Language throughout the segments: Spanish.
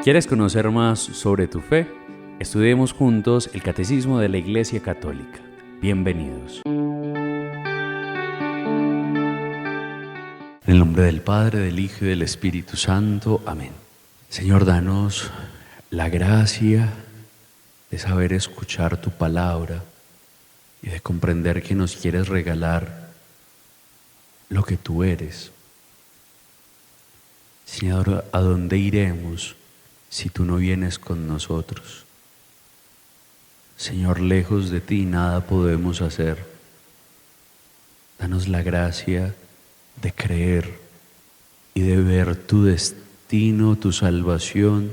¿Quieres conocer más sobre tu fe? Estudiemos juntos el Catecismo de la Iglesia Católica. Bienvenidos. En el nombre del Padre, del Hijo y del Espíritu Santo. Amén. Señor, danos la gracia de saber escuchar tu palabra y de comprender que nos quieres regalar lo que tú eres. Señor, ¿a dónde iremos si tú no vienes con nosotros? Señor, lejos de ti nada podemos hacer. Danos la gracia de creer y de ver tu destino, tu salvación,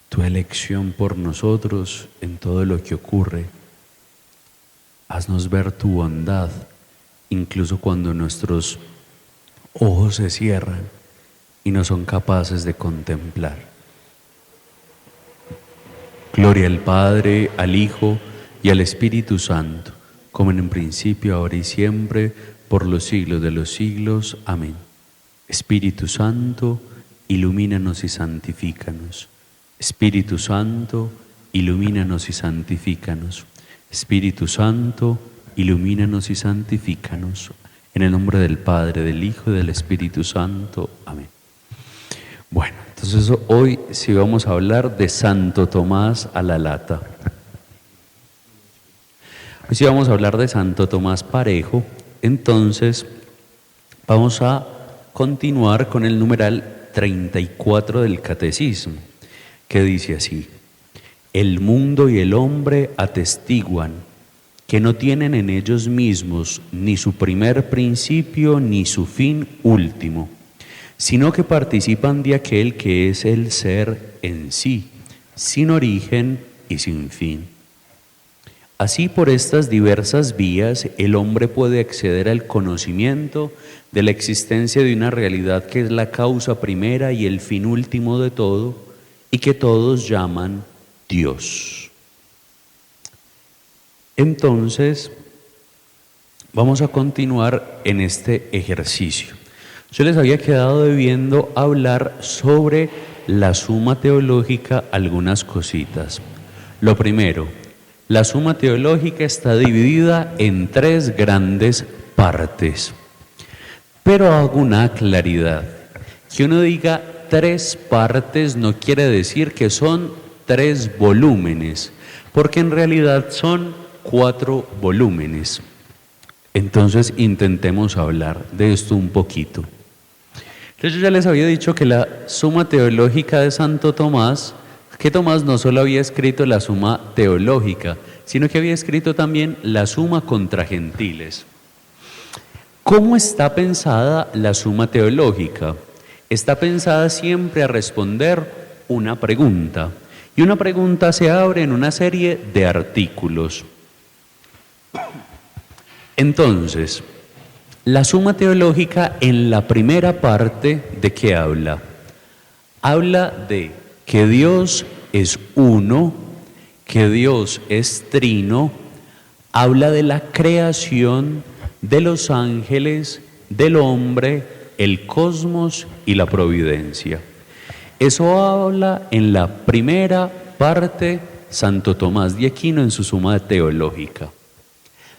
tu elección por nosotros en todo lo que ocurre. Haznos ver tu bondad, incluso cuando nuestros ojos se cierran y no son capaces de contemplar. Gloria al Padre, al Hijo y al Espíritu Santo, como en un principio, ahora y siempre, por los siglos de los siglos. Amén. Espíritu Santo, ilumínanos y santifícanos. Espíritu Santo, ilumínanos y santifícanos. Espíritu Santo, ilumínanos y santifícanos. En el nombre del Padre, del Hijo y del Espíritu Santo. Amén. Bueno, entonces hoy sí vamos a hablar de Santo Tomás a la Lata. Hoy sí vamos a hablar de Santo Tomás Parejo. Entonces vamos a continuar con el numeral 34 del Catecismo, que dice así: el mundo y el hombre atestiguan que no tienen en ellos mismos ni su primer principio ni su fin último, sino que participan de aquel que es el ser en sí, sin origen y sin fin. Así, por estas diversas vías, el hombre puede acceder al conocimiento de la existencia de una realidad que es la causa primera y el fin último de todo, y que todos llaman Dios. Entonces, vamos a continuar en este ejercicio. Yo les había quedado debiendo hablar sobre la Suma Teológica algunas cositas. Lo primero, la Suma Teológica está dividida en 3 grandes partes. Pero hago una claridad. Que uno diga 3 partes no quiere decir que son 3 volúmenes, porque en realidad son 4 volúmenes. Entonces intentemos hablar de esto un poquito. Yo ya les había dicho que la Suma Teológica de Santo Tomás, que Tomás no solo había escrito la Suma Teológica, sino que había escrito también la Suma contra Gentiles. ¿Cómo está pensada la Suma Teológica? Está pensada siempre a responder una pregunta, y una pregunta se abre en una serie de artículos. Entonces, la Suma Teológica en la primera parte, ¿de qué habla? Habla de que Dios es uno, que Dios es trino, habla de la creación, de los ángeles, del hombre, el cosmos y la providencia. Eso habla en la primera parte Santo Tomás de Aquino en su Suma Teológica.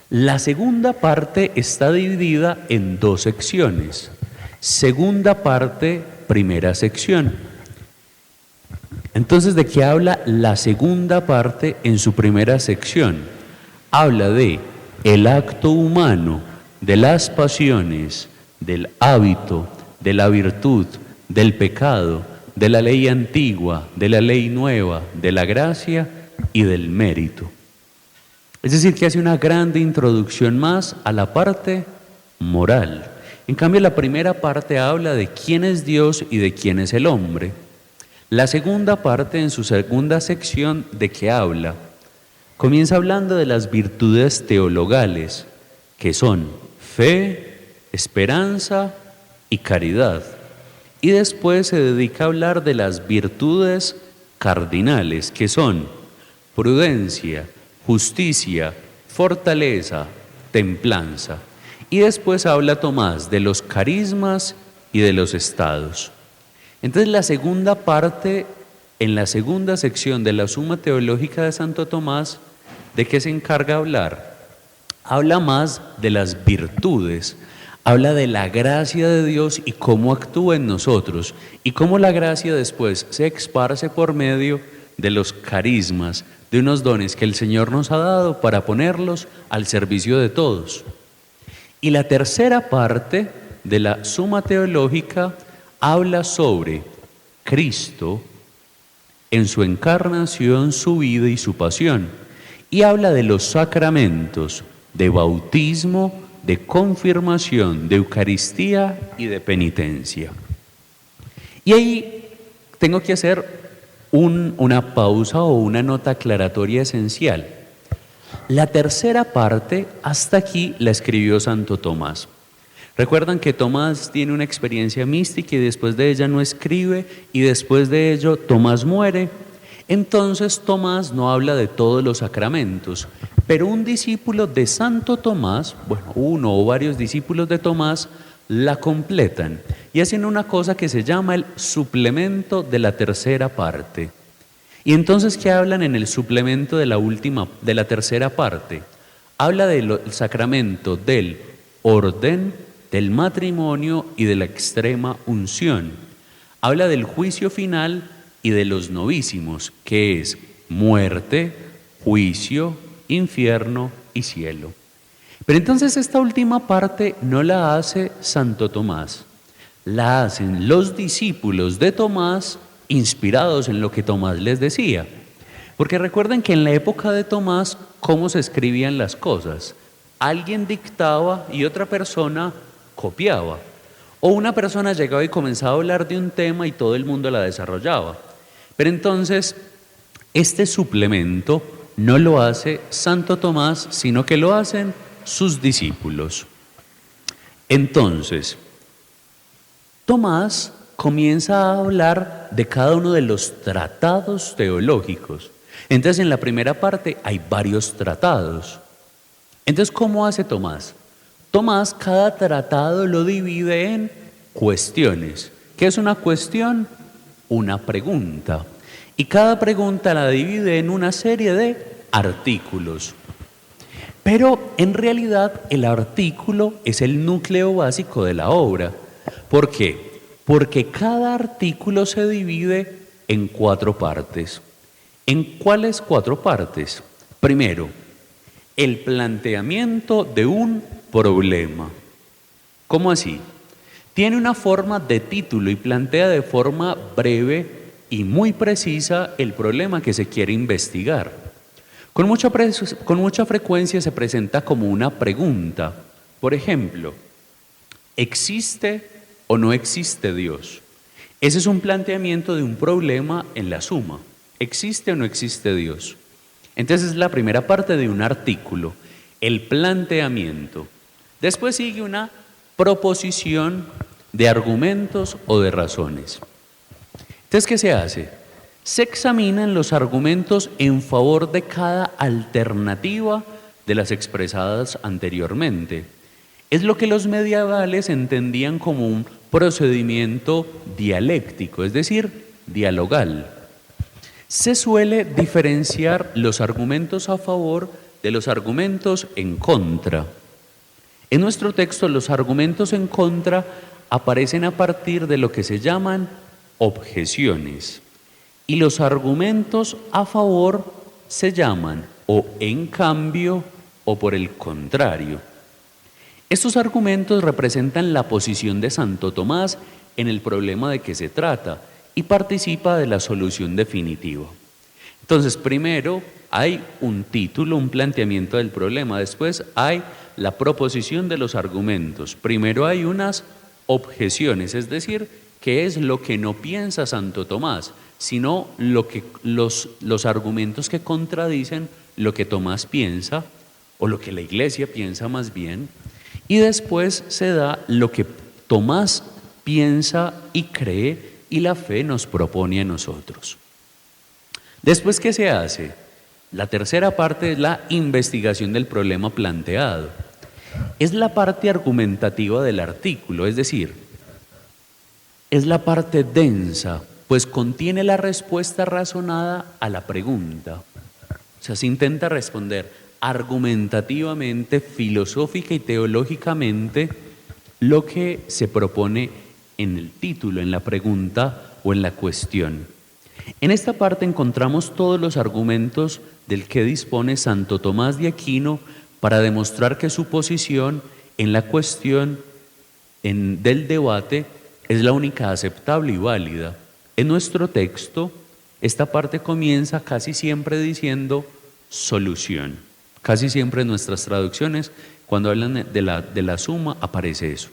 La segunda parte está dividida en 2 secciones. Segunda parte, primera sección. Entonces, ¿de qué habla la segunda parte en su primera sección? Habla de el acto humano, de las pasiones, del hábito, de la virtud, del pecado, de la ley antigua, de la ley nueva, de la gracia y del mérito. Es decir, que hace una grande introducción más a la parte moral. En cambio, la primera parte habla de quién es Dios y de quién es el hombre. La segunda parte, en su segunda sección, ¿de qué habla? Comienza hablando de las virtudes teologales, que son fe, esperanza y caridad. Y después se dedica a hablar de las virtudes cardinales, que son prudencia, justicia, fortaleza, templanza. Y después habla Tomás de los carismas y de los estados. Entonces la segunda parte en la segunda sección de la Suma Teológica de Santo Tomás, ¿de qué se encarga hablar? Habla más de las virtudes, habla de la gracia de Dios y cómo actúa en nosotros, y cómo la gracia después se esparce por medio de los carismas, de unos dones que el Señor nos ha dado para ponerlos al servicio de todos. Y la tercera parte de la Suma Teológica habla sobre Cristo en su encarnación, su vida y su pasión, y habla de los sacramentos de bautismo, de confirmación, de Eucaristía y de penitencia. Y ahí tengo que hacer una pausa o una nota aclaratoria esencial. La tercera parte, hasta aquí, la escribió Santo Tomás. Recuerdan que Tomás tiene una experiencia mística y después de ella no escribe, y después de ello Tomás muere. Entonces Tomás no habla de todos los sacramentos, pero un discípulo de Santo Tomás, bueno, uno o varios discípulos de Tomás, la completan y hacen una cosa que se llama el suplemento de la tercera parte. Y entonces, ¿qué hablan en el suplemento de la tercera parte? Habla del sacramento del orden, del matrimonio y de la extrema unción. Habla del juicio final y de los novísimos, que es muerte, juicio, infierno y cielo. Pero entonces esta última parte no la hace Santo Tomás, la hacen los discípulos de Tomás inspirados en lo que Tomás les decía. Porque recuerden que en la época de Tomás, ¿cómo se escribían las cosas? Alguien dictaba y otra persona copiaba. O una persona llegaba y comenzaba a hablar de un tema y todo el mundo la desarrollaba. Pero entonces, este suplemento no lo hace Santo Tomás, sino que lo hacen sus discípulos. Entonces, Tomás comienza a hablar de cada uno de los tratados teológicos. Entonces, en la primera parte hay varios tratados. Entonces, ¿cómo hace Tomás? Tomás cada tratado lo divide en cuestiones. ¿Qué es una cuestión? Una pregunta. Y cada pregunta la divide en una serie de artículos. Pero en realidad el artículo es el núcleo básico de la obra. ¿Por qué? Porque cada artículo se divide en 4 partes. ¿En cuáles 4 partes? Primero, el planteamiento de un problema. ¿Cómo así? Tiene una forma de título y plantea de forma breve y muy precisa el problema que se quiere investigar. Con mucha frecuencia se presenta como una pregunta. Por ejemplo, ¿existe o no existe Dios? Ese es un planteamiento de un problema en la suma. ¿Existe o no existe Dios? Entonces es la primera parte de un artículo, el planteamiento. Después sigue una proposición de argumentos o de razones. Entonces, ¿qué se hace? Se examinan los argumentos en favor de cada alternativa de las expresadas anteriormente. Es lo que los medievales entendían como un procedimiento dialéctico, es decir, dialogal. Se suele diferenciar los argumentos a favor de los argumentos en contra. En nuestro texto, los argumentos en contra aparecen a partir de lo que se llaman objeciones. Y los argumentos a favor se llaman o en cambio o por el contrario. Estos argumentos representan la posición de Santo Tomás en el problema de que se trata y participa de la solución definitiva. Entonces, primero hay un título, un planteamiento del problema, después hay la proposición de los argumentos, primero hay unas objeciones, es decir, qué es lo que no piensa Santo Tomás, sino los argumentos que contradicen lo que Tomás piensa, o lo que la Iglesia piensa más bien, y después se da lo que Tomás piensa y cree, y la fe nos propone a nosotros. Después, ¿qué se hace? La tercera parte es la investigación del problema planteado. Es la parte argumentativa del artículo, es decir, es la parte densa, pues contiene la respuesta razonada a la pregunta. O sea, se intenta responder argumentativamente, filosófica y teológicamente lo que se propone en el título, en la pregunta o en la cuestión. En esta parte encontramos todos los argumentos del que dispone Santo Tomás de Aquino para demostrar que su posición en la cuestión del debate es la única aceptable y válida. En nuestro texto, esta parte comienza casi siempre diciendo solución. Casi siempre en nuestras traducciones, cuando hablan de la suma, aparece eso.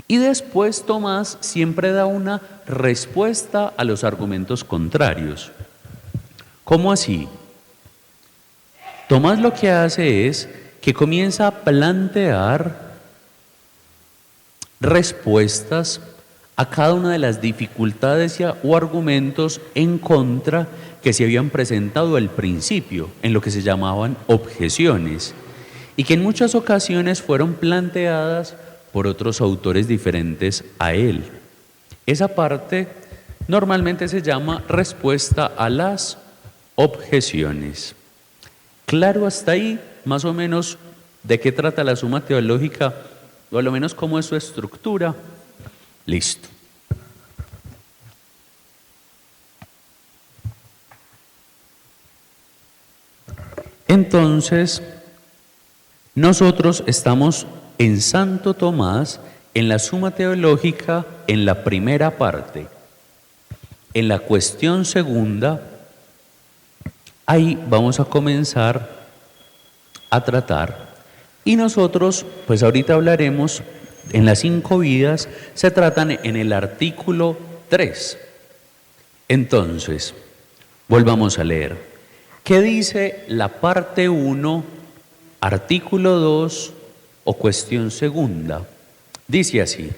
Y después Tomás siempre da una respuesta a los argumentos contrarios. ¿Cómo así? Tomás lo que hace es que comienza a plantear respuestas a cada una de las dificultades o argumentos en contra que se habían presentado al principio, en lo que se llamaban objeciones, y que en muchas ocasiones fueron planteadas por otros autores diferentes a él. Esa parte normalmente se llama respuesta a las objeciones. Claro hasta ahí, más o menos, de qué trata la Suma Teológica, o a lo menos cómo es su estructura. Listo. Entonces, nosotros estamos en Santo Tomás, en la Suma Teológica, en la primera parte. En la cuestión segunda, ahí vamos a comenzar a tratar. Y nosotros, pues ahorita hablaremos, en las 5 vidas, se tratan en el artículo 3. Entonces, volvamos a leer. ¿Qué dice la parte 1, artículo 2 o cuestión segunda? Dice así.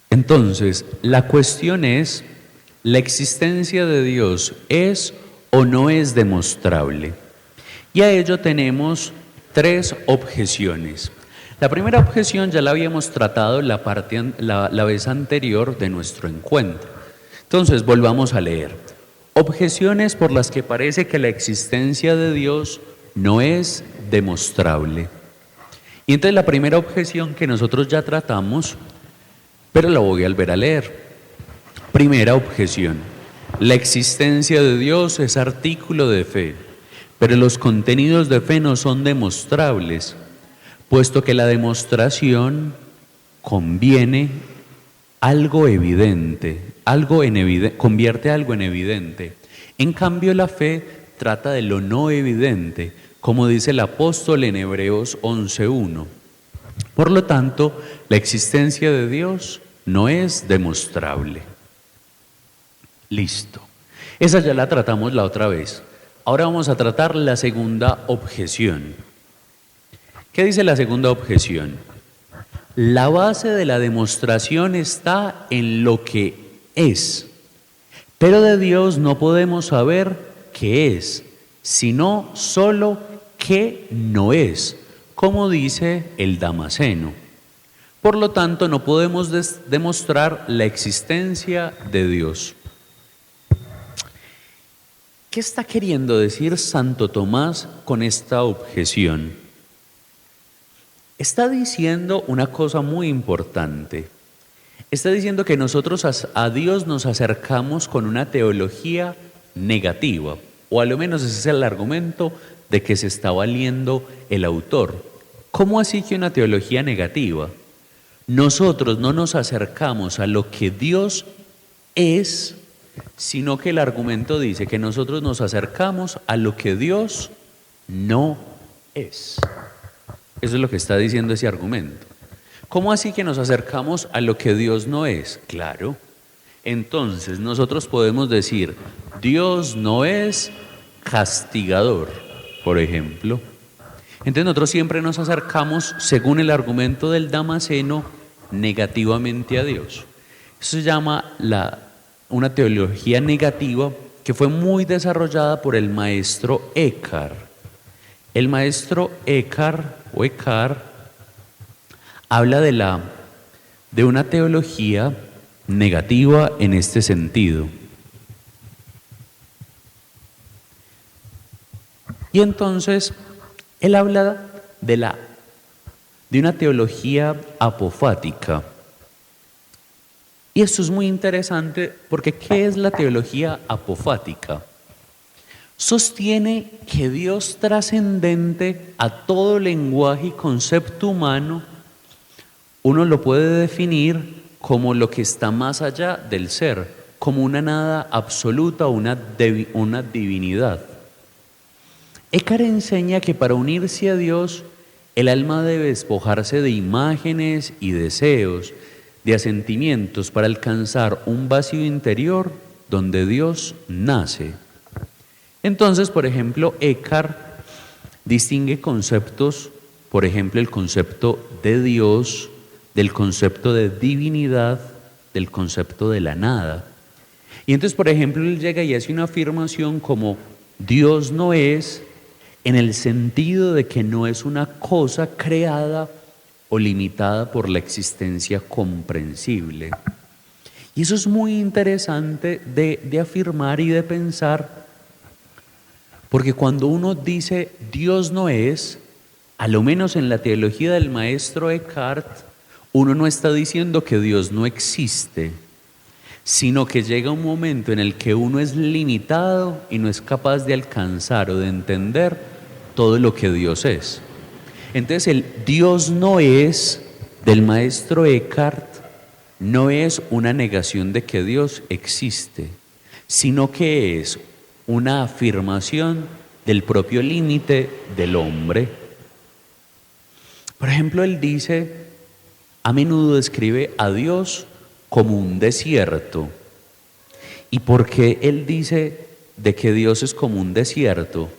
Entonces, la cuestión es, ¿la existencia de Dios es o no es demostrable? Y a ello tenemos 3 objeciones. La primera objeción ya la habíamos tratado la vez anterior de nuestro encuentro. Entonces, volvamos a leer. Objeciones por las que parece que la existencia de Dios no es demostrable. Y entonces la primera objeción que nosotros ya tratamos, pero la voy a volver a leer. Primera objeción. La existencia de Dios es artículo de fe, pero los contenidos de fe no son demostrables, puesto que la demostración conviene algo evidente, convierte algo en evidente. En cambio, la fe trata de lo no evidente, como dice el apóstol en Hebreos 11:1. Por lo tanto, la existencia de Dios no es demostrable. Listo. Esa ya la tratamos la otra vez. Ahora vamos a tratar la segunda objeción. ¿Qué dice la segunda objeción? La base de la demostración está en lo que es, pero de Dios no podemos saber qué es, sino solo qué no es, como dice el Damasceno. Por lo tanto, no podemos demostrar la existencia de Dios. ¿Qué está queriendo decir Santo Tomás con esta objeción? Está diciendo una cosa muy importante. Está diciendo que nosotros a Dios nos acercamos con una teología negativa, o a lo menos ese es el argumento de que se está valiendo el autor. ¿Cómo así que una teología negativa? Nosotros no nos acercamos a lo que Dios es, sino que el argumento dice que nosotros nos acercamos a lo que Dios no es. Eso es lo que está diciendo ese argumento. ¿Cómo así que nos acercamos a lo que Dios no es? Claro. Entonces nosotros podemos decir, Dios no es castigador, por ejemplo. Entonces nosotros siempre nos acercamos, según el argumento del Damasceno, negativamente a Dios. Eso se llama una teología negativa que fue muy desarrollada por el maestro Eckhart. El maestro Eckhart habla de una teología negativa en este sentido. Y entonces él habla de una teología apofática. Y esto es muy interesante porque ¿qué es la teología apofática? Sostiene que Dios trascendente a todo lenguaje y concepto humano, uno lo puede definir como lo que está más allá del ser, como una nada absoluta, una divinidad. Eckhart enseña que para unirse a Dios, el alma debe despojarse de imágenes y deseos, de asentimientos para alcanzar un vacío interior donde Dios nace. Entonces, por ejemplo, Eckhart distingue conceptos, por ejemplo, el concepto de Dios, del concepto de divinidad, del concepto de la nada. Y entonces, por ejemplo, él llega y hace una afirmación como Dios no es, en el sentido de que no es una cosa creada o limitada por la existencia comprensible. Y eso es muy interesante de afirmar y de pensar, porque cuando uno dice Dios no es, a lo menos en la teología del maestro Eckhart, uno no está diciendo que Dios no existe, sino que llega un momento en el que uno es limitado y no es capaz de alcanzar o de entender todo lo que Dios es. Entonces el Dios no es del maestro Eckhart no es una negación de que Dios existe, sino que es una afirmación del propio límite del hombre. Por ejemplo, él dice, a menudo describe a Dios como un desierto. ¿Y por qué él dice de que Dios es como un desierto?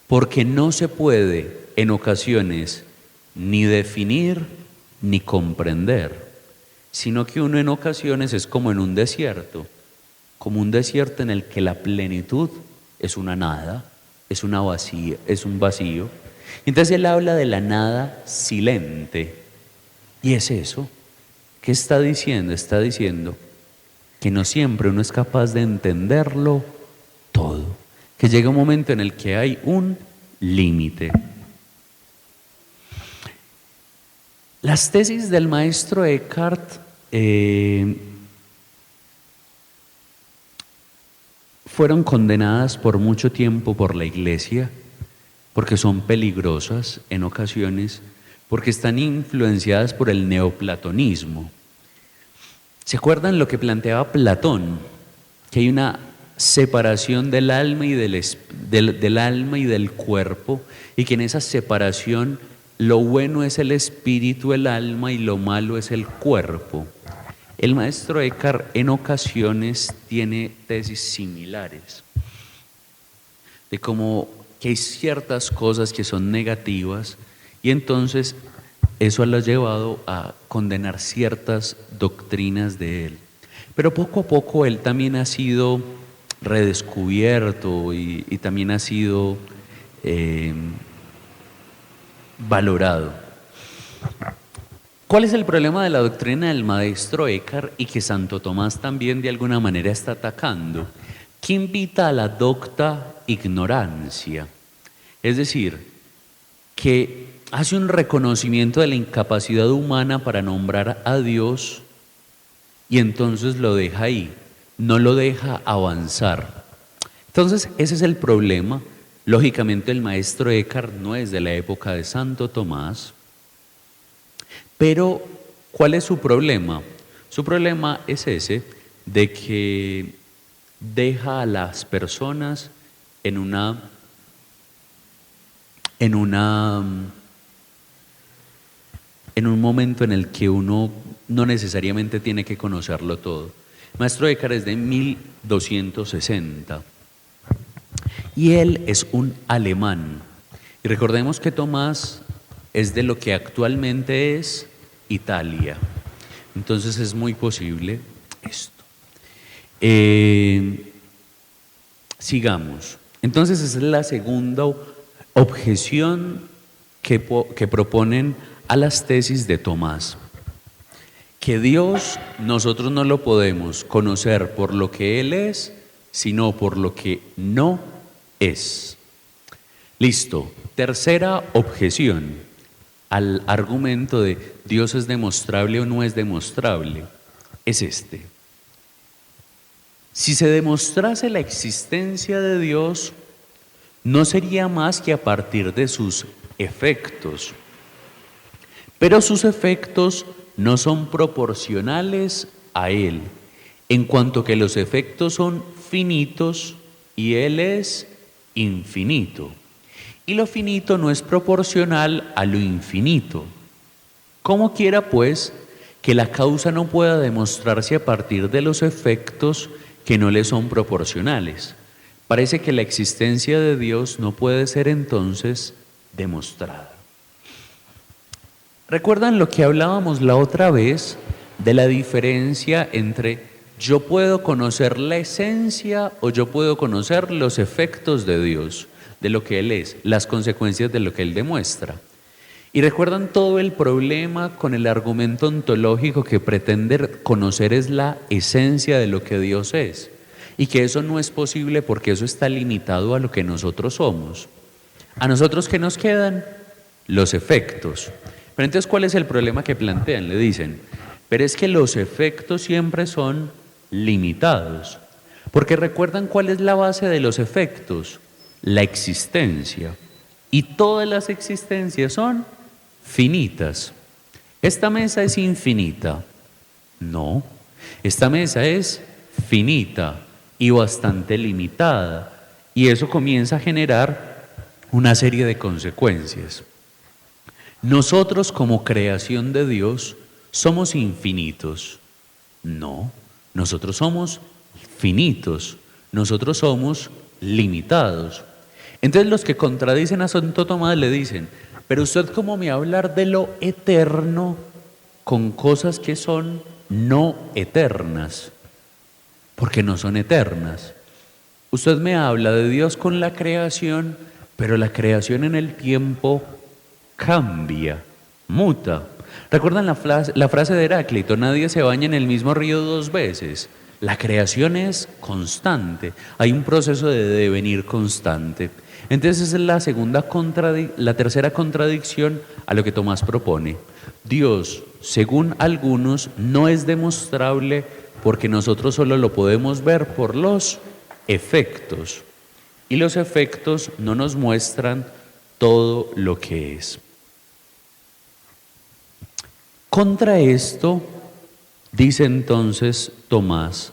Porque no se puede en ocasiones ni definir ni comprender, sino que uno en ocasiones es como en un desierto en el que la plenitud es una nada, es un vacío. Entonces él habla de la nada silente. Y es eso. ¿Qué está diciendo? Está diciendo que no siempre uno es capaz de entenderlo todo, que llega un momento en el que hay un límite. Las tesis del maestro Eckhart fueron condenadas por mucho tiempo por la Iglesia, porque son peligrosas en ocasiones, porque están influenciadas por el neoplatonismo. ¿Se acuerdan lo que planteaba Platón? Que hay una separación del alma y del alma y del cuerpo, y que en esa separación lo bueno es el espíritu, el alma, y lo malo es el cuerpo. El maestro Eckhart en ocasiones tiene tesis similares, de cómo que hay ciertas cosas que son negativas, y entonces eso lo ha llevado a condenar ciertas doctrinas de él. Pero poco a poco él también ha sido redescubierto y también ha sido valorado. ¿Cuál es el problema de la doctrina del maestro Eckhart y que Santo Tomás también de alguna manera está atacando? Que invita a la docta ignorancia, es decir, que hace un reconocimiento de la incapacidad humana para nombrar a Dios y entonces lo deja ahí, no lo deja avanzar. Entonces ese es el problema. Lógicamente el maestro Eckhart no es de la época de Santo Tomás, pero ¿cuál es su problema? Su problema es ese, de que deja a las personas en un momento en el que uno no necesariamente tiene que conocerlo todo. El maestro Eckhart es de 1260 y él es un alemán. Y recordemos que Tomás es de lo que actualmente es Italia. Entonces es muy posible esto. Sigamos. Entonces esa es la segunda objeción que proponen a las tesis de Tomás. Que Dios nosotros no lo podemos conocer por lo que Él es, sino por lo que no es. Listo. Tercera objeción al argumento de Dios es demostrable o no es demostrable, es este. Si se demostrase la existencia de Dios, no sería más que a partir de sus efectos. Pero sus efectos no son proporcionales a Él, en cuanto que los efectos son finitos y Él es infinito. Y lo finito no es proporcional a lo infinito. Como quiera, pues, que la causa no pueda demostrarse a partir de los efectos que no le son proporcionales. Parece que la existencia de Dios no puede ser entonces demostrada. ¿Recuerdan lo que hablábamos la otra vez de la diferencia entre yo puedo conocer la esencia o yo puedo conocer los efectos de Dios, de lo que Él es, las consecuencias de lo que Él demuestra? Y recuerdan todo el problema con el argumento ontológico que pretende conocer es la esencia de lo que Dios es, y que eso no es posible porque eso está limitado a lo que nosotros somos. ¿A nosotros qué nos quedan? Los efectos. Pero entonces, ¿cuál es el problema que plantean? Le dicen, pero es que los efectos siempre son limitados, porque recuerdan cuál es la base de los efectos, la existencia, y todas las existencias son finitas. ¿Esta mesa es infinita? No, esta mesa es finita y bastante limitada, y eso comienza a generar una serie de consecuencias. Nosotros como creación de Dios somos infinitos. No, nosotros somos finitos, nosotros somos limitados. Entonces los que contradicen a Santo Tomás le dicen, pero usted cómo me va a hablar de lo eterno con cosas que son no eternas, porque no son eternas. Usted me habla de Dios con la creación, pero la creación en el tiempo cambia, muta. ¿Recuerdan la frase de Heráclito? Nadie se baña en el mismo río dos veces. La creación es constante, hay un proceso de devenir constante. Entonces esa es la tercera contradicción a lo que Tomás propone. Dios, según algunos, no es demostrable porque nosotros solo lo podemos ver por los efectos. Y los efectos no nos muestran todo lo que es. Contra esto, dice entonces Tomás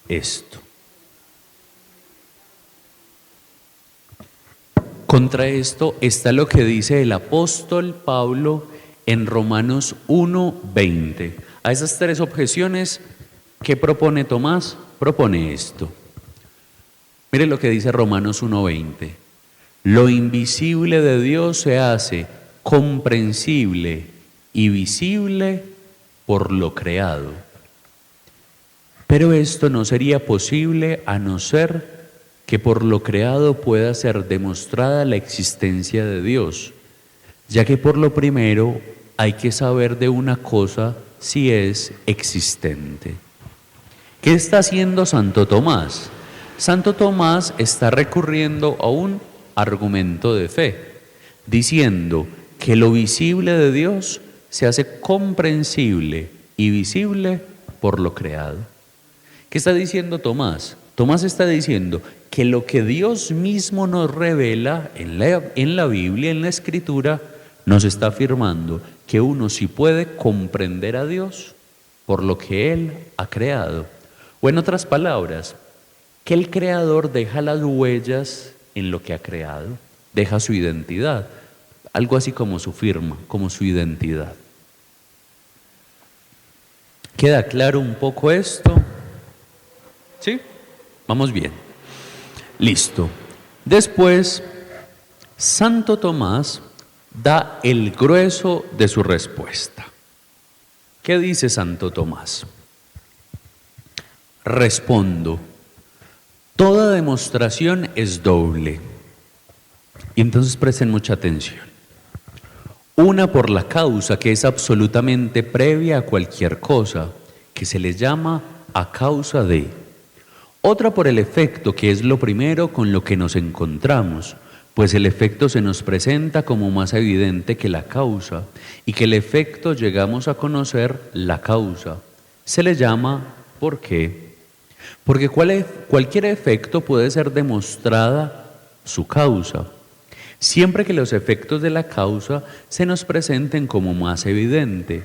esto. Contra esto está lo que dice el apóstol Pablo en Romanos 1:20. A esas tres objeciones, ¿qué propone Tomás? Propone esto. Mire lo que dice Romanos 1:20. Lo invisible de Dios se hace comprensible y visible por lo creado. Pero esto no sería posible a no ser que por lo creado pueda ser demostrada la existencia de Dios, ya que por lo primero hay que saber de una cosa si es existente. ¿Qué está haciendo Santo Tomás? Santo Tomás está recurriendo a un argumento de fe, diciendo que lo visible de Dios se hace comprensible y visible por lo creado. ¿Qué está diciendo Tomás? Tomás está diciendo que lo que Dios mismo nos revela en la Biblia, en la Escritura, nos está afirmando que uno sí puede comprender a Dios por lo que Él ha creado. O en otras palabras, que el Creador deja las huellas en lo que ha creado, deja su identidad, algo así como su firma, como su identidad. ¿Queda claro un poco esto? ¿Sí? Vamos bien. Listo. Después, Santo Tomás da el grueso de su respuesta. ¿Qué dice Santo Tomás? Respondo, toda demostración es doble. Y entonces presten mucha atención. Una por la causa, que es absolutamente previa a cualquier cosa, que se le llama a causa de. Otra por el efecto, que es lo primero con lo que nos encontramos, pues el efecto se nos presenta como más evidente que la causa, y que el efecto llegamos a conocer la causa. Se le llama ¿por qué? Porque cualquier efecto puede ser demostrada su causa, siempre que los efectos de la causa se nos presenten como más evidente,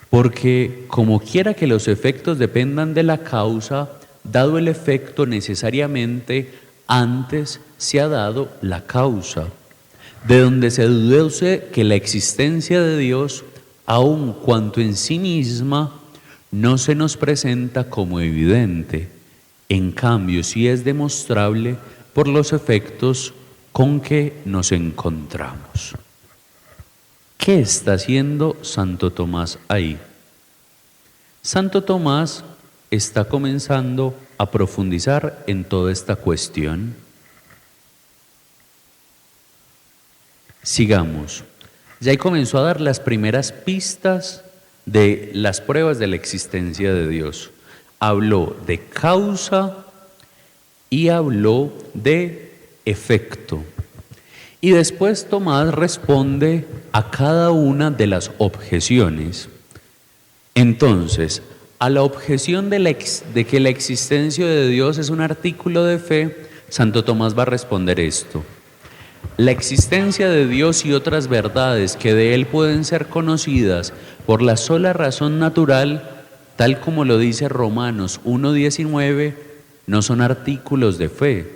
porque como quiera que los efectos dependan de la causa, dado el efecto necesariamente antes se ha dado la causa, de donde se deduce que la existencia de Dios, aun cuanto en sí misma, no se nos presenta como evidente, en cambio sí es demostrable por los efectos con que nos encontramos. ¿Qué está haciendo Santo Tomás ahí? Santo Tomás está comenzando a profundizar en toda esta cuestión. Sigamos. Ya ahí comenzó a dar las primeras pistas de las pruebas de la existencia de Dios. Habló de causa y habló de efecto. Y después Tomás responde a cada una de las objeciones. Entonces, a la objeción de que la existencia de Dios es un artículo de fe, Santo Tomás va a responder esto. La existencia de Dios y otras verdades que de Él pueden ser conocidas por la sola razón natural, tal como lo dice Romanos 1:19, no son artículos de fe,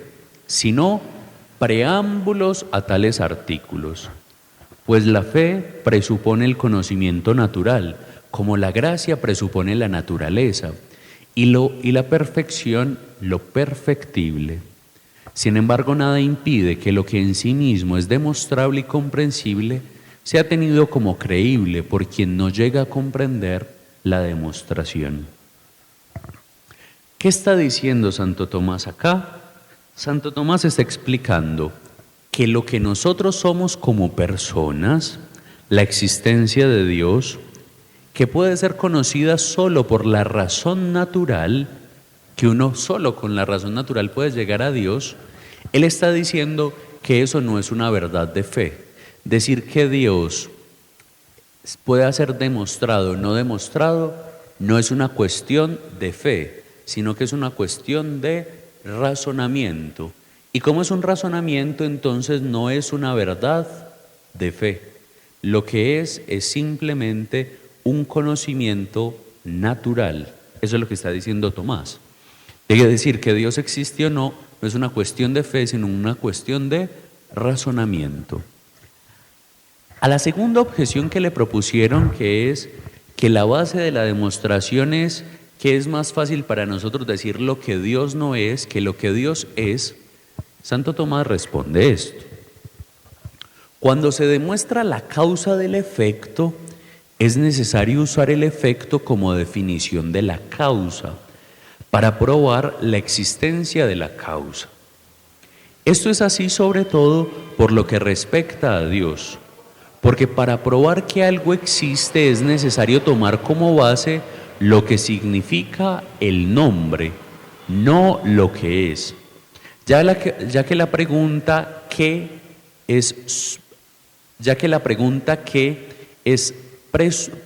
sino preámbulos a tales artículos. Pues la fe presupone el conocimiento natural, como la gracia presupone la naturaleza, y la perfección lo perfectible. Sin embargo, nada impide que lo que en sí mismo es demostrable y comprensible sea tenido como creíble por quien no llega a comprender la demostración. ¿Qué está diciendo Santo Tomás acá? Santo Tomás está explicando que lo que nosotros somos como personas, la existencia de Dios, que puede ser conocida solo por la razón natural, que uno solo con la razón natural puede llegar a Dios, él está diciendo que eso no es una verdad de fe. Decir que Dios puede ser demostrado o no demostrado no es una cuestión de fe, sino que es una cuestión de razonamiento. Y como es un razonamiento, entonces no es una verdad de fe. Lo que es simplemente un conocimiento natural. Eso es lo que está diciendo Tomás. Quiere decir que Dios existe o no, no es una cuestión de fe, sino una cuestión de razonamiento. A la segunda objeción que le propusieron, que es que la base de la demostración es que es más fácil para nosotros decir lo que Dios no es que lo que Dios es, Santo Tomás responde esto. Cuando se demuestra la causa del efecto, es necesario usar el efecto como definición de la causa para probar la existencia de la causa. Esto es así sobre todo por lo que respecta a Dios, porque para probar que algo existe es necesario tomar como base lo que significa el nombre, no lo que es. Ya que la pregunta ¿qué es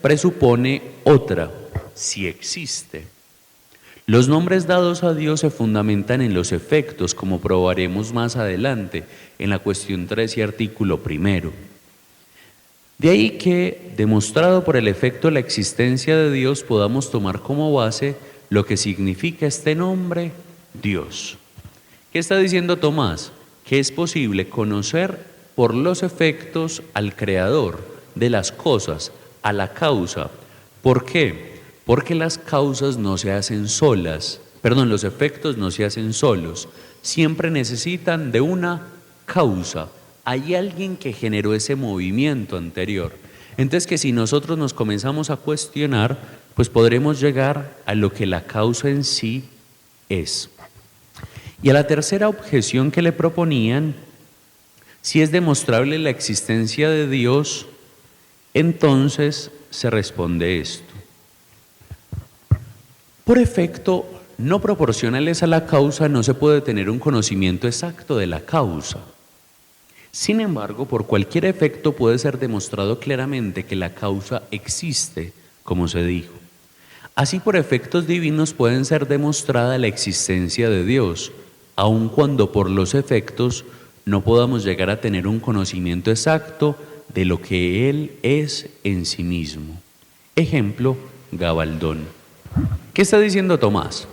presupone otra, si existe. Los nombres dados a Dios se fundamentan en los efectos, como probaremos más adelante en la cuestión 3 y artículo 1. De ahí que, demostrado por el efecto la existencia de Dios, podamos tomar como base lo que significa este nombre, Dios. ¿Qué está diciendo Tomás? Que es posible conocer por los efectos al Creador de las cosas, a la causa. ¿Por qué? Porque las causas no se hacen solas, los efectos no se hacen solos, siempre necesitan de una causa. Hay alguien que generó ese movimiento anterior. Entonces que si nosotros nos comenzamos a cuestionar, pues podremos llegar a lo que la causa en sí es. Y a la tercera objeción que le proponían, si es demostrable la existencia de Dios, entonces se responde esto. Por efecto no proporcionales a la causa no se puede tener un conocimiento exacto de la causa. Sin embargo, por cualquier efecto puede ser demostrado claramente que la causa existe, como se dijo. Así, por efectos divinos pueden ser demostrada la existencia de Dios, aun cuando por los efectos no podamos llegar a tener un conocimiento exacto de lo que Él es en sí mismo. Ejemplo, Gabaldón. ¿Qué está diciendo Tomás?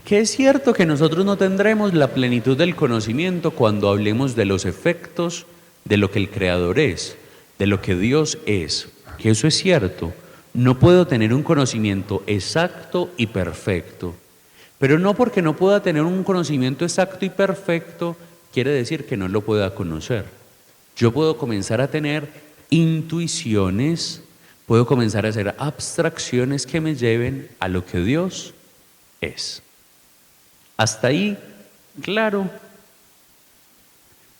Que es cierto que nosotros no tendremos la plenitud del conocimiento cuando hablemos de los efectos de lo que el Creador es, de lo que Dios es, que eso es cierto. No puedo tener un conocimiento exacto y perfecto, pero no porque no pueda tener un conocimiento exacto y perfecto quiere decir que no lo pueda conocer. Yo puedo comenzar a tener intuiciones, puedo comenzar a hacer abstracciones que me lleven a lo que Dios es. Hasta ahí, claro.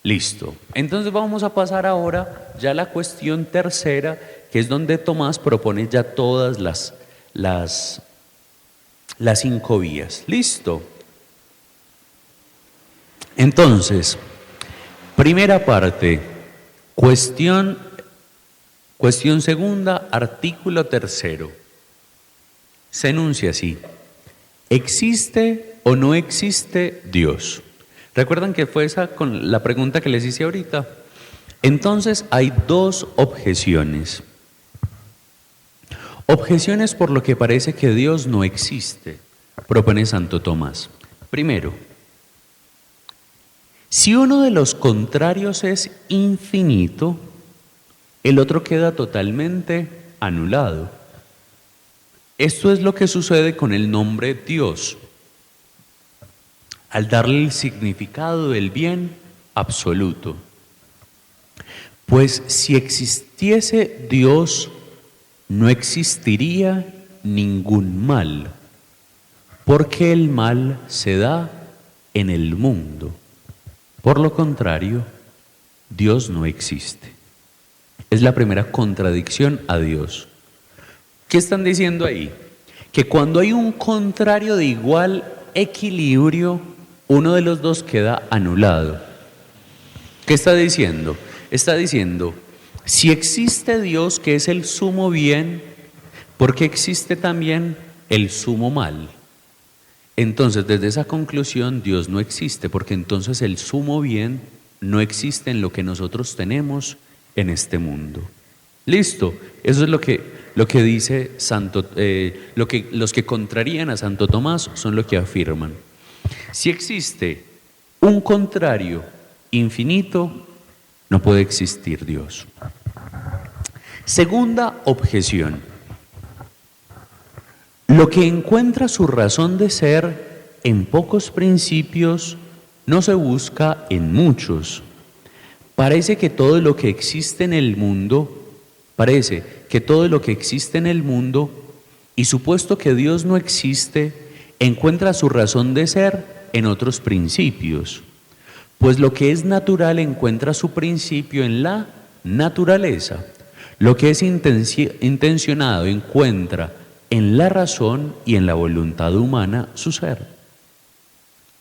Listo. Entonces vamos a pasar ahora ya a la cuestión tercera, que es donde Tomás propone ya todas las 5 vías. Listo. Entonces, primera parte, cuestión segunda, artículo tercero. Se enuncia así: ¿existe o no existe Dios? ¿Recuerdan que fue esa con la pregunta que les hice ahorita? Entonces hay 2 objeciones. Objeciones por lo que parece que Dios no existe, propone Santo Tomás. Primero, si uno de los contrarios es infinito, el otro queda totalmente anulado. Esto es lo que sucede con el nombre Dios. Al darle el significado del bien absoluto. Pues si existiese Dios, no existiría ningún mal, porque el mal se da en el mundo. Por lo contrario, Dios no existe. Es la primera contradicción a Dios. ¿Qué están diciendo ahí? Que cuando hay un contrario de igual equilibrio, uno de los dos queda anulado. ¿Qué está diciendo? Está diciendo, si existe Dios, que es el sumo bien, ¿por qué existe también el sumo mal? Entonces, desde esa conclusión, Dios no existe, porque entonces el sumo bien no existe en lo que nosotros tenemos en este mundo. Listo, eso es lo que dice los que contrarían a Santo Tomás son lo que afirman. Si existe un contrario infinito, no puede existir Dios. Segunda objeción. Lo que encuentra su razón de ser en pocos principios no se busca en muchos. Parece que todo lo que existe en el mundo, y supuesto que Dios no existe, encuentra su razón de ser en otros principios, pues lo que es natural encuentra su principio en la naturaleza, lo que es intencionado encuentra en la razón y en la voluntad humana su ser.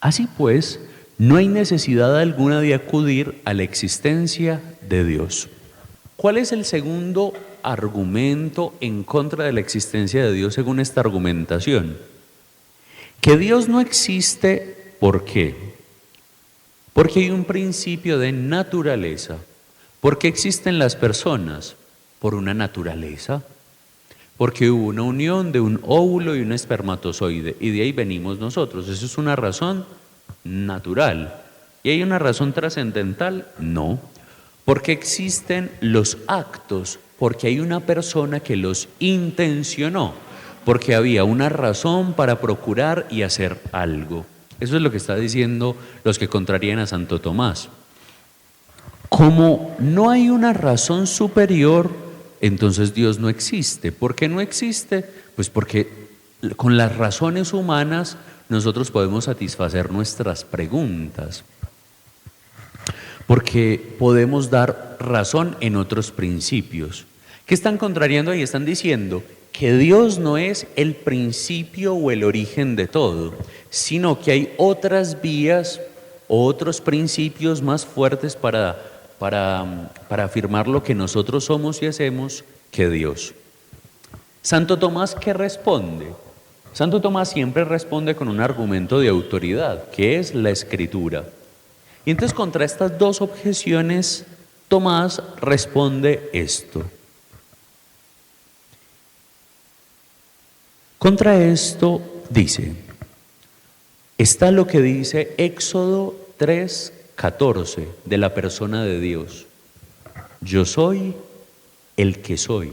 Así pues, no hay necesidad alguna de acudir a la existencia de Dios. ¿Cuál es el segundo argumento en contra de la existencia de Dios según esta argumentación? Que Dios no existe, ¿por qué? Porque hay un principio de naturaleza. ¿Por qué existen las personas? Por una naturaleza. Porque hubo una unión de un óvulo y un espermatozoide, y de ahí venimos nosotros. Eso es una razón natural. ¿Y hay una razón trascendental? No. Porque existen los actos, porque hay una persona que los intencionó, porque había una razón para procurar y hacer algo. Eso es lo que está diciendo los que contrarían a Santo Tomás. Como no hay una razón superior, entonces Dios no existe. ¿Por qué no existe? Pues porque con las razones humanas nosotros podemos satisfacer nuestras preguntas, porque podemos dar razón en otros principios. ¿Qué están contrariando ahí? Están diciendo que Dios no es el principio o el origen de todo, sino que hay otras vías o otros principios más fuertes para afirmar lo que nosotros somos y hacemos que Dios. Santo Tomás, ¿qué responde? Santo Tomás siempre responde con un argumento de autoridad, que es la Escritura. Y entonces contra estas dos objeciones, Tomás responde esto. Contra esto dice, está lo que dice Éxodo 3:14 de la persona de Dios. Yo soy el que soy.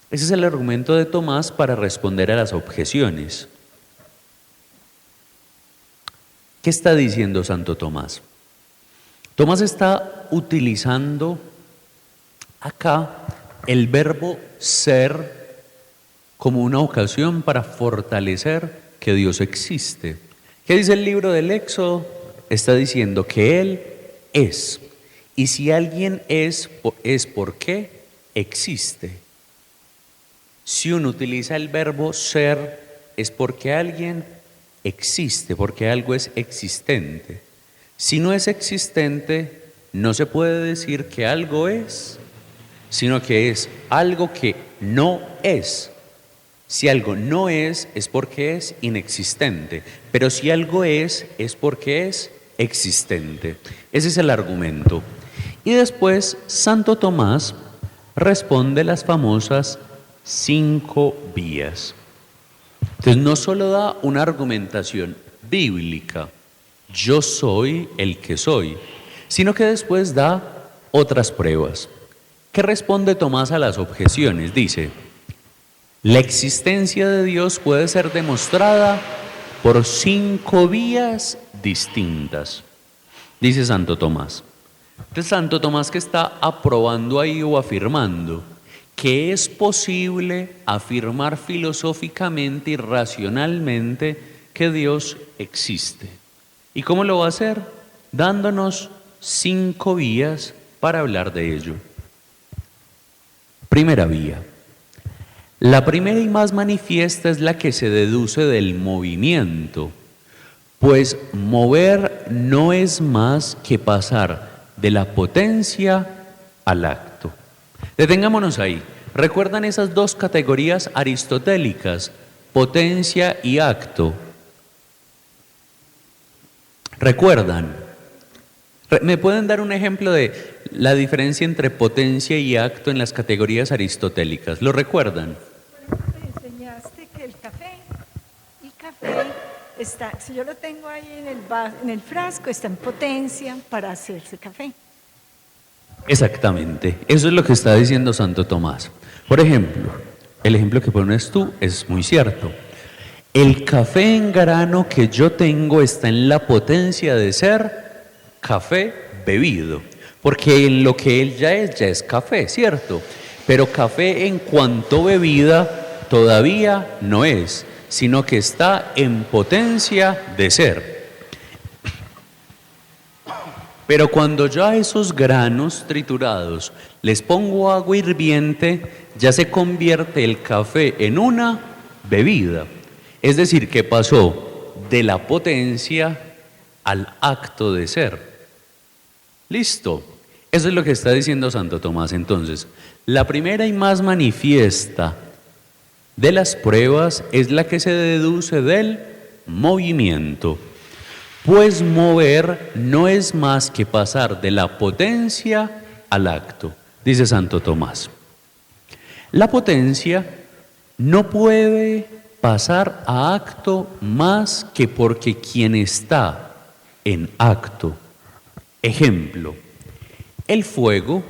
Ese es el argumento de Tomás para responder a las objeciones. ¿Qué está diciendo Santo Tomás? Tomás está utilizando acá el verbo ser como una ocasión para fortalecer que Dios existe. ¿Qué dice el libro del Éxodo? Está diciendo que Él es. Y si alguien es porque existe. Si uno utiliza el verbo ser, es porque alguien existe, porque algo es existente. Si no es existente, no se puede decir que algo es, sino que es algo que no es. Si algo no es porque es inexistente, pero si algo es porque es existente. Ese es el argumento. Y después Santo Tomás responde las famosas 5 vías. Entonces no solo da una argumentación bíblica, yo soy el que soy, sino que después da otras pruebas. ¿Qué responde Tomás a las objeciones? Dice, la existencia de Dios puede ser demostrada por 5 vías distintas, dice Santo Tomás. Entonces Santo Tomás, que está aprobando ahí o afirmando que es posible afirmar filosóficamente y racionalmente que Dios existe. ¿Y cómo lo va a hacer? Dándonos 5 vías para hablar de ello. Primera vía. La primera y más manifiesta es la que se deduce del movimiento, pues mover no es más que pasar de la potencia al acto. Detengámonos ahí. ¿Recuerdan esas dos categorías aristotélicas, potencia y acto? ¿Recuerdan? ¿Me pueden dar un ejemplo de la diferencia entre potencia y acto en las categorías aristotélicas? ¿Lo recuerdan? Me enseñaste que el café está, si yo lo tengo ahí en el frasco, está en potencia para hacerse café. Exactamente, eso es lo que está diciendo Santo Tomás. Por ejemplo, el ejemplo que pones tú es muy cierto. El café en grano que yo tengo está en la potencia de ser café bebido, porque en lo que él ya es café, ¿cierto? Pero café en cuanto bebida todavía no es, sino que está en potencia de ser. Pero cuando yo a esos granos triturados les pongo agua hirviente, ya se convierte el café en una bebida. Es decir, que pasó de la potencia al acto de ser. ¿Listo? Eso es lo que está diciendo Santo Tomás. Entonces, la primera y más manifiesta de las pruebas es la que se deduce del movimiento. Pues mover no es más que pasar de la potencia al acto, dice Santo Tomás. La potencia no puede pasar a acto más que porque quien está en acto. Ejemplo, el fuego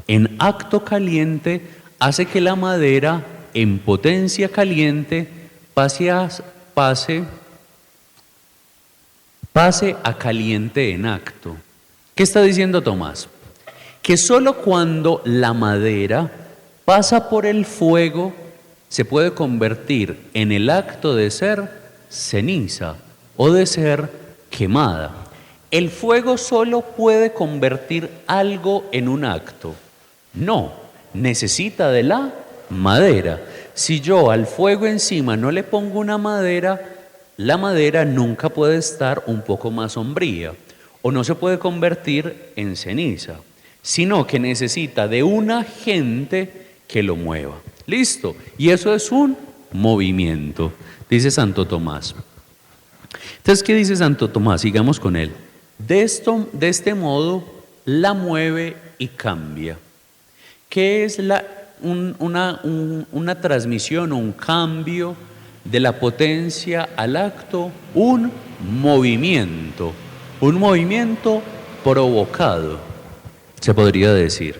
en acto caliente hace que la madera en potencia caliente pase a caliente en acto. ¿Qué está diciendo Tomás? Que solo cuando la madera pasa por el fuego, se puede convertir en el acto de ser ceniza o de ser quemada. ¿El fuego solo puede convertir algo en un acto? No, necesita de la madera. Si yo al fuego encima no le pongo una madera, la madera nunca puede estar un poco más sombría o no se puede convertir en ceniza, sino que necesita de un agente que lo mueva. ¿Listo? Y eso es un movimiento, dice Santo Tomás. Entonces, ¿qué dice Santo Tomás? Sigamos con él. De este modo, la mueve y cambia. ¿Qué es una transmisión o un cambio de la potencia al acto? Un movimiento provocado, se podría decir.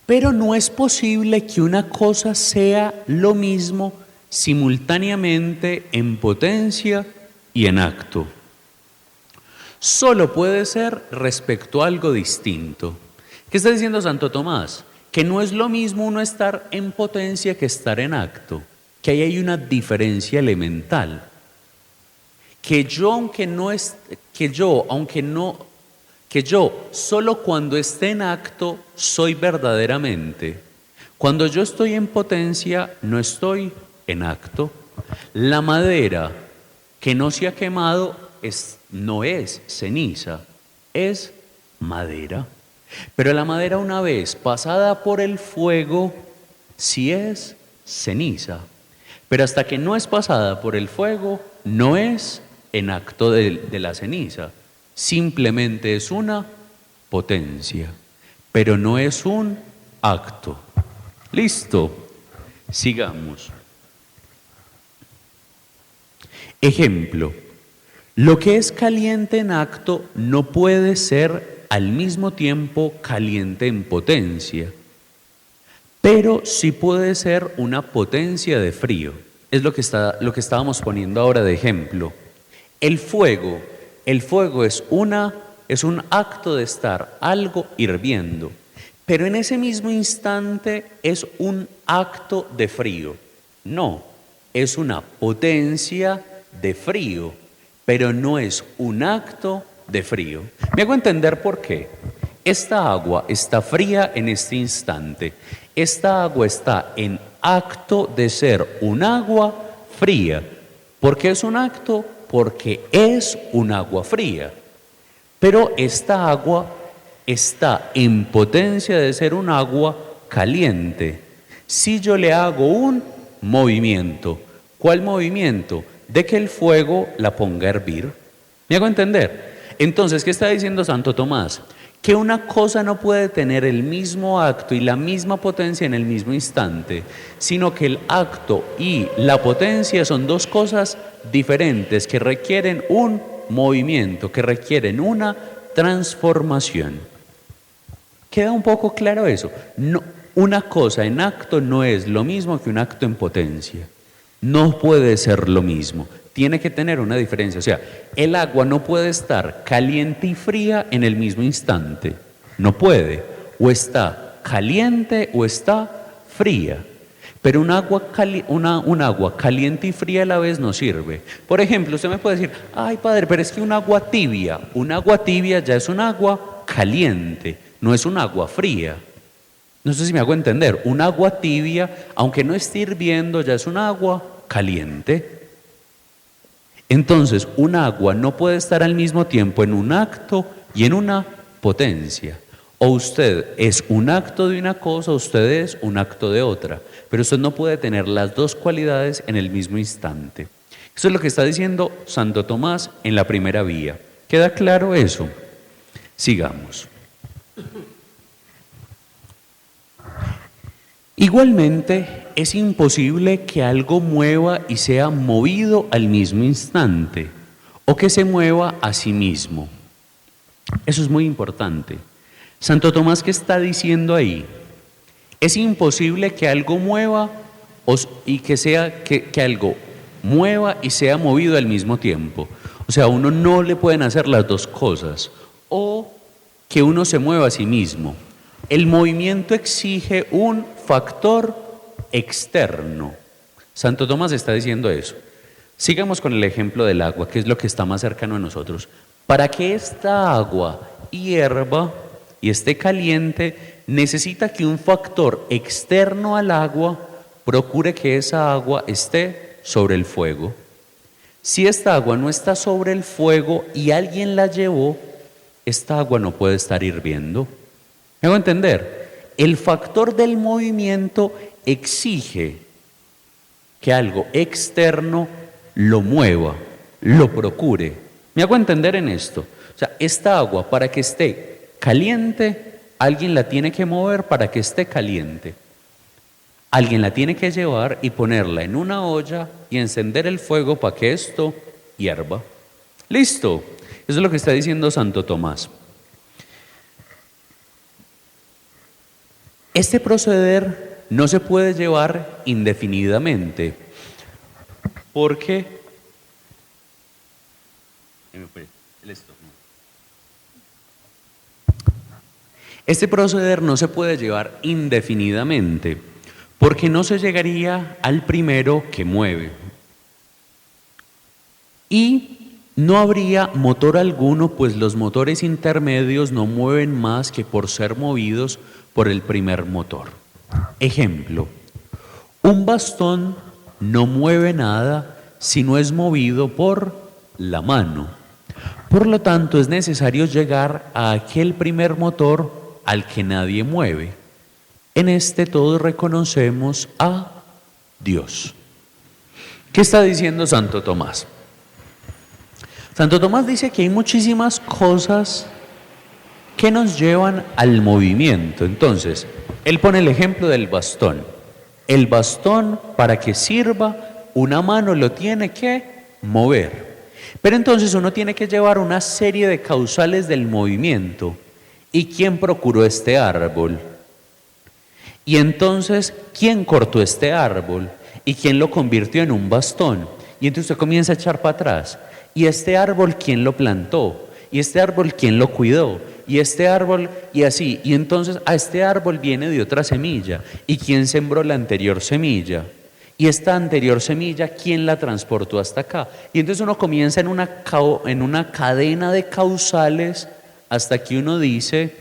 Pero no es posible que una cosa sea lo mismo simultáneamente en potencia y en acto. Solo puede ser respecto a algo distinto. ¿Qué está diciendo Santo Tomás? Que no es lo mismo uno estar en potencia que estar en acto, que ahí hay una diferencia elemental. Que yo solo cuando esté en acto soy verdaderamente. Cuando yo estoy en potencia no estoy en acto. La madera que no se ha quemado no es ceniza, es madera. Pero la madera, una vez pasada por el fuego, sí es ceniza. Pero hasta que no es pasada por el fuego, no es en acto de la ceniza. Simplemente es una potencia, pero no es un acto. Listo, sigamos. Ejemplo, lo que es caliente en acto no puede ser al mismo tiempo caliente en potencia, pero sí puede ser una potencia de frío. Es lo que estábamos poniendo ahora de ejemplo. El fuego es un acto de estar algo hirviendo, pero en ese mismo instante es un acto de frío. No, es una potencia de frío, pero no es un acto de frío. Me hago entender por qué. Esta agua está fría en este instante. Esta agua está en acto de ser un agua fría. ¿Por qué es un acto? Porque es un agua fría. Pero esta agua está en potencia de ser un agua caliente. Si yo le hago un movimiento, ¿cuál movimiento? De que el fuego la ponga a hervir. ¿Me hago entender? Entonces, ¿qué está diciendo Santo Tomás? Que una cosa no puede tener el mismo acto y la misma potencia en el mismo instante, sino que el acto y la potencia son dos cosas diferentes que requieren un movimiento, que requieren una transformación. ¿Queda un poco claro eso? No, una cosa en acto no es lo mismo que un acto en potencia. No puede ser lo mismo. Tiene que tener una diferencia. O sea, el agua no puede estar caliente y fría en el mismo instante. No puede. O está caliente o está fría. Pero un agua caliente y fría a la vez no sirve. Por ejemplo, usted me puede decir, ay padre, pero es que un agua tibia ya es un agua caliente, no es un agua fría. No sé si me hago entender. Un agua tibia, aunque no esté hirviendo, ya es un agua caliente. Entonces, un agua no puede estar al mismo tiempo en un acto y en una potencia. O usted es un acto de una cosa, o usted es un acto de otra. Pero usted no puede tener las dos cualidades en el mismo instante. Eso es lo que está diciendo Santo Tomás en la primera vía. ¿Queda claro eso? Sigamos. Igualmente, es imposible que algo mueva y sea movido al mismo instante, o que se mueva a sí mismo. Eso es muy importante. Santo Tomás, ¿qué está diciendo ahí? Es imposible que algo mueva y que algo mueva y sea movido al mismo tiempo. O sea, uno no le pueden hacer las dos cosas, o que uno se mueva a sí mismo, El movimiento exige un factor externo. Santo Tomás está diciendo eso. Sigamos con el ejemplo del agua, que es lo que está más cercano a nosotros. Para que esta agua hierva y esté caliente, necesita que un factor externo al agua procure que esa agua esté sobre el fuego. Si esta agua no está sobre el fuego y alguien la llevó, esta agua no puede estar hirviendo. ¿Me hago entender? El factor del movimiento exige que algo externo lo mueva, lo procure. ¿Me hago entender en esto? O sea, esta agua para que esté caliente, alguien la tiene que mover para que esté caliente. Alguien la tiene que llevar y ponerla en una olla y encender el fuego para que esto hierva. ¿Listo? Eso es lo que está diciendo Santo Tomás. Este proceder no se puede llevar indefinidamente, porque este proceder no se puede llevar indefinidamente, porque no se llegaría al primero que mueve. Y no habría motor alguno, pues los motores intermedios no mueven más que por ser movidos por el primer motor. Ejemplo, un bastón no mueve nada si no es movido por la mano. Por lo tanto, es necesario llegar a aquel primer motor al que nadie mueve. En este todos reconocemos a Dios. ¿Qué está diciendo Santo Tomás? Santo Tomás dice que hay muchísimas cosas que nos llevan al movimiento. Entonces, él pone el ejemplo del bastón. El bastón, para que sirva, una mano lo tiene que mover. Pero entonces uno tiene que llevar una serie de causales del movimiento. ¿Y quién procuró este árbol? Y entonces, ¿quién cortó este árbol? ¿Y quién lo convirtió en un bastón? Y entonces usted comienza a echar para atrás. ¿Y este árbol quién lo plantó? ¿Y este árbol quién lo cuidó? Y este árbol, y así. Y entonces a este árbol viene de otra semilla. ¿Y quién sembró la anterior semilla? Y esta anterior semilla, ¿quién la transportó hasta acá? Y entonces uno comienza en una cadena de causales hasta que uno dice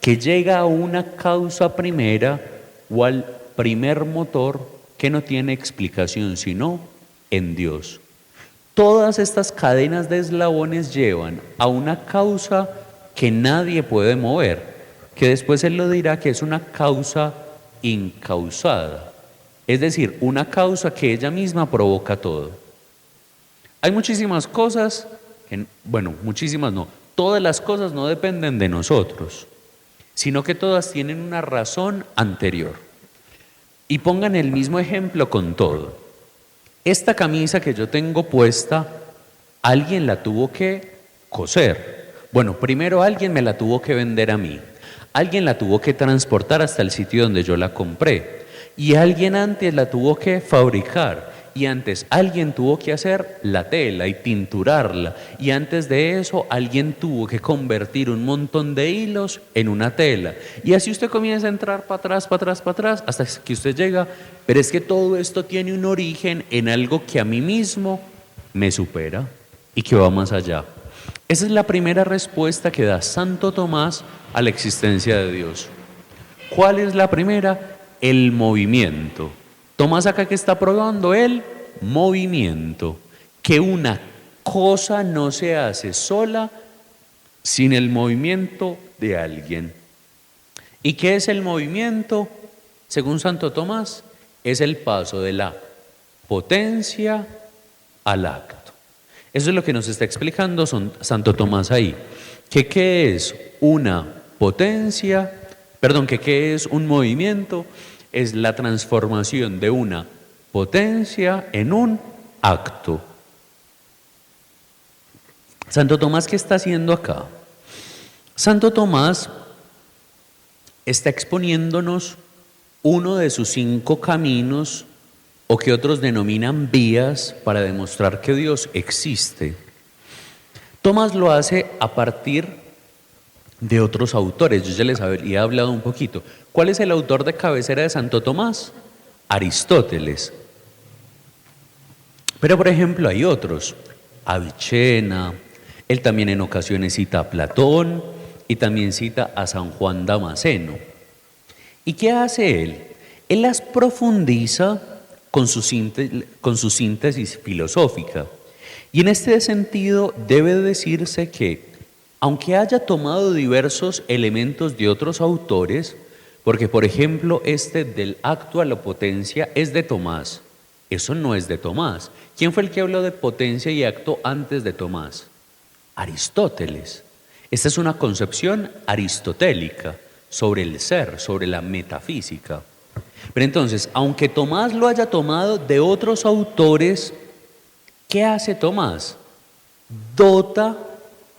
que llega a una causa primera o al primer motor que no tiene explicación sino en Dios. Todas estas cadenas de eslabones llevan a una causa que nadie puede mover, que después él lo dirá que es una causa incausada, es decir, una causa que ella misma provoca todo. Hay muchísimas cosas, muchísimas no, todas las cosas no dependen de nosotros, sino que todas tienen una razón anterior. Y pongan el mismo ejemplo con todo. Esta camisa que yo tengo puesta, alguien la tuvo que coser. Bueno, primero alguien me la tuvo que vender a mí. Alguien la tuvo que transportar hasta el sitio donde yo la compré. Y alguien antes la tuvo que fabricar. Y antes alguien tuvo que hacer la tela y pinturarla. Y antes de eso alguien tuvo que convertir un montón de hilos en una tela. Y así usted comienza a entrar para atrás, hasta que usted llega. Pero es que todo esto tiene un origen en algo que a mí mismo me supera y que va más allá. Esa es la primera respuesta que da Santo Tomás a la existencia de Dios. ¿Cuál es la primera? El movimiento. Tomás acá que está probando el movimiento, que una cosa no se hace sola sin el movimiento de alguien. ¿Y qué es el movimiento? Según Santo Tomás, es el paso de la potencia al acto. Eso es lo que nos está explicando Santo Tomás ahí. Que qué es una potencia, que qué es un movimiento. Es la transformación de una potencia en un acto. Santo Tomás, ¿qué está haciendo acá? Santo Tomás está exponiéndonos uno de sus 5 caminos, o que otros denominan vías, para demostrar que Dios existe. Tomás lo hace a partir de otros autores. Yo ya les había hablado un poquito. ¿Cuál es el autor de cabecera de Santo Tomás? Aristóteles. Pero por ejemplo hay otros, Avicena, él también en ocasiones cita a Platón y también cita a San Juan Damasceno. ¿Y qué hace él? Él las profundiza con su síntesis filosófica. Y en este sentido debe decirse que, aunque haya tomado diversos elementos de otros autores, porque por ejemplo este del acto a la potencia es de Tomás, eso no es de Tomás. ¿Quién fue el que habló de potencia y acto antes de Tomás? Aristóteles. Esta es una concepción aristotélica sobre el ser, sobre la metafísica. Pero entonces, aunque Tomás lo haya tomado de otros autores, ¿qué hace Tomás? Dota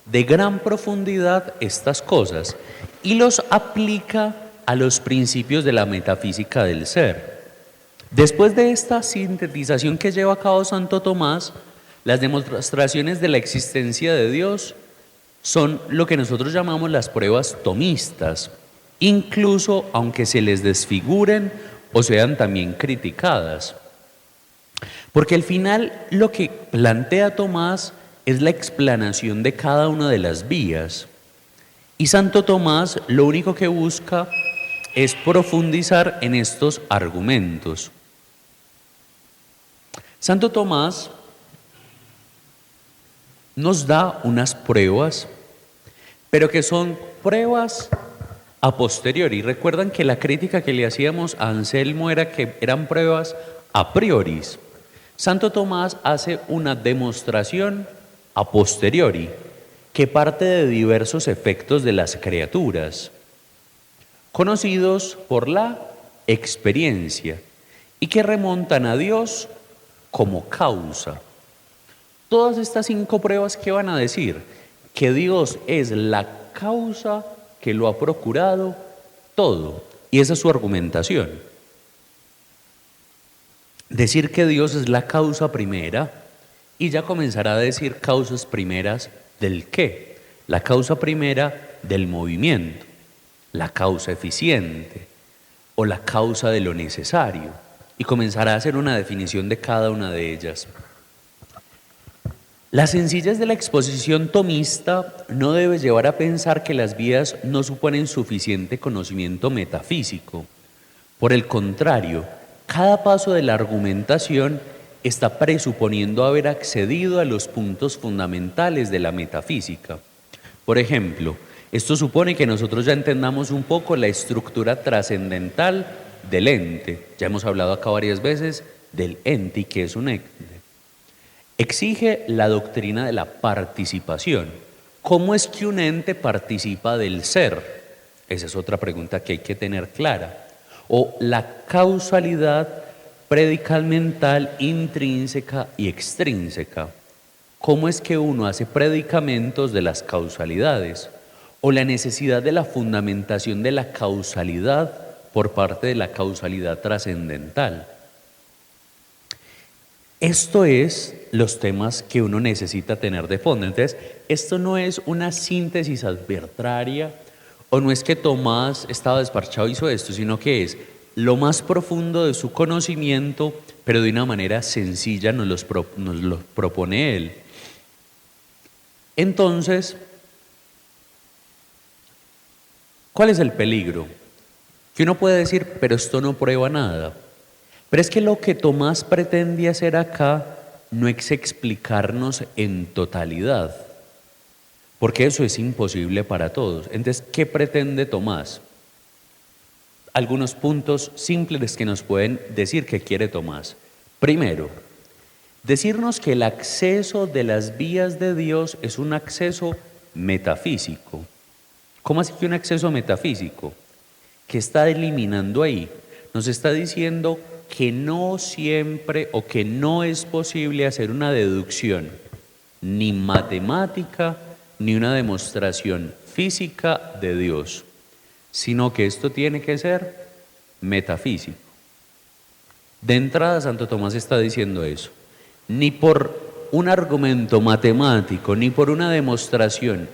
de gran profundidad estas cosas y los aplica a los principios de la metafísica del ser. Después de esta sintetización que lleva a cabo Santo Tomás, las demostraciones de la existencia de Dios son lo que nosotros llamamos las pruebas tomistas, incluso aunque se les desfiguren o sean también criticadas. Porque al final lo que plantea Tomás es la explanación de cada una de las vías. Y Santo Tomás lo único que busca es profundizar en estos argumentos. Santo Tomás nos da unas pruebas, pero que son pruebas a posteriori. Recuerdan que la crítica que le hacíamos a Anselmo era que eran pruebas a priori. Santo Tomás hace una demostración a posteriori que parte de diversos efectos de las criaturas, conocidos por la experiencia y que remontan a Dios como causa. Todas estas 5 pruebas, ¿qué van a decir? Que Dios es la causa que lo ha procurado todo. Y esa es su argumentación. Decir que Dios es la causa primera y ya comenzará a decir causas primeras del qué. La causa primera del movimiento, la causa eficiente o la causa de lo necesario. Y comenzará a hacer una definición de cada una de ellas. La sencillez de la exposición tomista no debe llevar a pensar que las vías no suponen suficiente conocimiento metafísico. Por el contrario, cada paso de la argumentación está presuponiendo haber accedido a los puntos fundamentales de la metafísica. Por ejemplo, esto supone que nosotros ya entendamos un poco la estructura trascendental del ente. Ya hemos hablado acá varias veces del ente y qué es un ente. Exige la doctrina de la participación. ¿Cómo es que un ente participa del ser? Esa es otra pregunta que hay que tener clara. O la causalidad predicamental intrínseca y extrínseca. ¿Cómo es que uno hace predicamentos de las causalidades? O la necesidad de la fundamentación de la causalidad por parte de la causalidad trascendental. Esto es los temas que uno necesita tener de fondo. Entonces, esto no es una síntesis arbitraria o no es que Tomás estaba desparchado y hizo esto, sino que es lo más profundo de su conocimiento, pero de una manera sencilla nos lo propone él. Entonces, ¿cuál es el peligro? Que uno puede decir, pero esto no prueba nada. Pero es que lo que Tomás pretende hacer acá no es explicarnos en totalidad, porque eso es imposible para todos. Entonces, ¿qué pretende Tomás? Algunos puntos simples que nos pueden decir que quiere Tomás. Primero, decirnos que el acceso de las vías de Dios es un acceso metafísico. ¿Cómo así que un acceso metafísico? ¿Qué está eliminando ahí? Nos está diciendo que no siempre o que no es posible hacer una deducción ni matemática ni una demostración física de Dios, sino que esto tiene que ser metafísico. De entrada, Santo Tomás está diciendo eso. Ni por un argumento matemático, ni por una demostración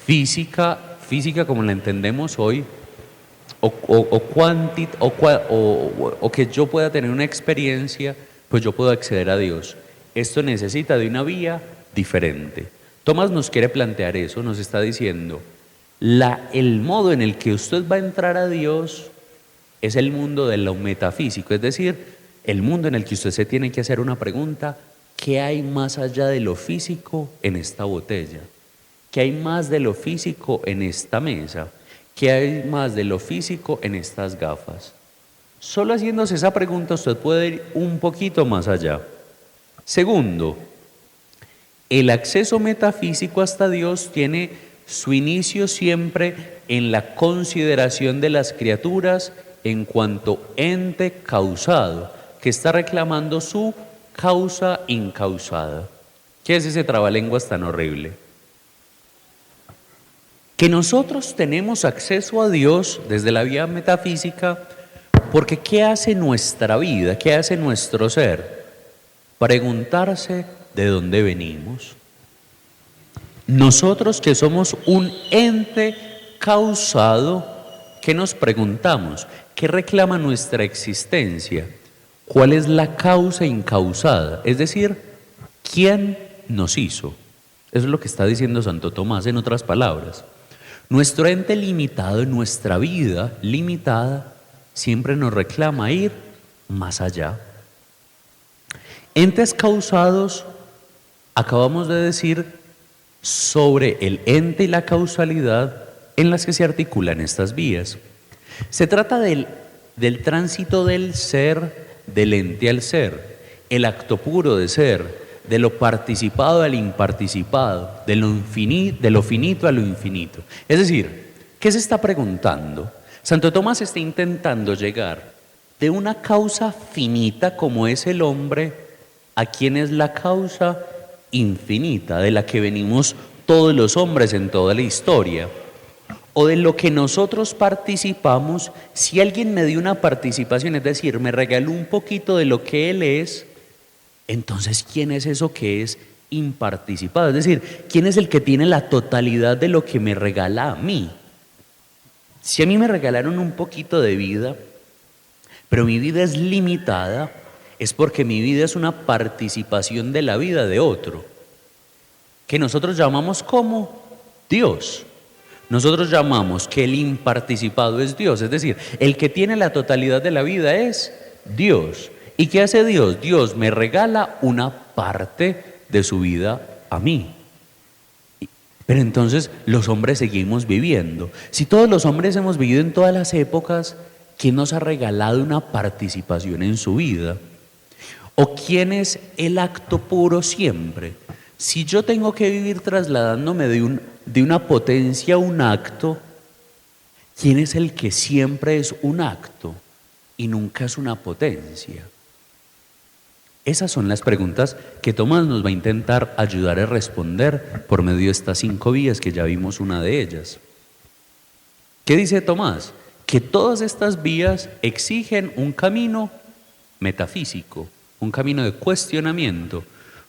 física física como la entendemos hoy, o que yo pueda tener una experiencia, pues yo puedo acceder a Dios. Esto necesita de una vía diferente. Tomás nos quiere plantear eso, nos está diciendo, el modo en el que usted va a entrar a Dios es el mundo de lo metafísico, es decir, el mundo en el que usted se tiene que hacer una pregunta: ¿qué hay más allá de lo físico en esta botella? ¿Qué hay más de lo físico en esta mesa? ¿Qué hay más de lo físico en estas gafas? Solo haciéndose esa pregunta usted puede ir un poquito más allá. Segundo, el acceso metafísico hasta Dios tiene su inicio siempre en la consideración de las criaturas en cuanto ente causado, que está reclamando su causa incausada. ¿Qué es ese trabalenguas tan horrible? Que nosotros tenemos acceso a Dios desde la vía metafísica porque ¿qué hace nuestra vida? ¿Qué hace nuestro ser? Preguntarse de dónde venimos. Nosotros que somos un ente causado, ¿qué nos preguntamos? ¿Qué reclama nuestra existencia? ¿Cuál es la causa incausada? Es decir, ¿quién nos hizo? Eso es lo que está diciendo Santo Tomás en otras palabras. Nuestro ente limitado, nuestra vida limitada, siempre nos reclama ir más allá. Entes causados, acabamos de decir sobre el ente y la causalidad en las que se articulan estas vías. Se trata del tránsito del ser, del ente al ser, el acto puro de ser, de lo participado al imparticipado, de lo finito a lo infinito. Es decir, ¿qué se está preguntando? Santo Tomás está intentando llegar de una causa finita como es el hombre a quien es la causa infinita de la que venimos todos los hombres en toda la historia, o de lo que nosotros participamos. Si alguien me dio una participación, es decir, me regaló un poquito de lo que él es, entonces ¿quién es eso que es imparticipado? Es decir, ¿quién es el que tiene la totalidad de lo que me regala a mí? Si a mí me regalaron un poquito de vida, pero mi vida es limitada, es porque mi vida es una participación de la vida de otro, que nosotros llamamos como Dios. Nosotros llamamos que el imparticipado es Dios, es decir, el que tiene la totalidad de la vida es Dios. ¿Y qué hace Dios? Dios me regala una parte de su vida a mí. Pero entonces los hombres seguimos viviendo. Si todos los hombres hemos vivido en todas las épocas, ¿quién nos ha regalado una participación en su vida? ¿O quién es el acto puro siempre? Si yo tengo que vivir trasladándome de una potencia a un acto, ¿quién es el que siempre es un acto y nunca es una potencia? Esas son las preguntas que Tomás nos va a intentar ayudar a responder por medio de estas 5 vías que ya vimos una de ellas. ¿Qué dice Tomás? Que todas estas vías exigen un camino metafísico, un camino de cuestionamiento.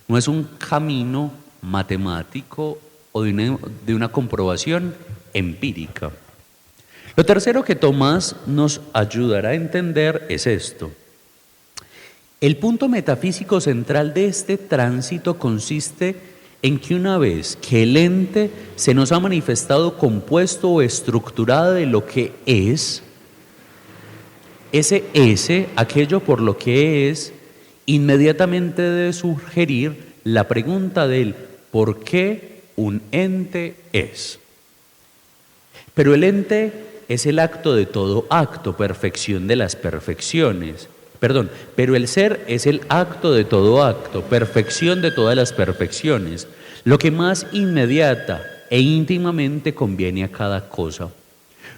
No es un camino matemático o de una comprobación empírica. Lo tercero que Tomás nos ayudará a entender es esto. El punto metafísico central de este tránsito consiste en que una vez que el ente se nos ha manifestado compuesto o estructurado de lo que es, aquello por lo que es, inmediatamente debe sugerir la pregunta del ¿por qué un ente es? Pero el ente es el acto de todo acto, perfección de las perfecciones. Pero el ser es el acto de todo acto, perfección de todas las perfecciones, lo que más inmediata e íntimamente conviene a cada cosa.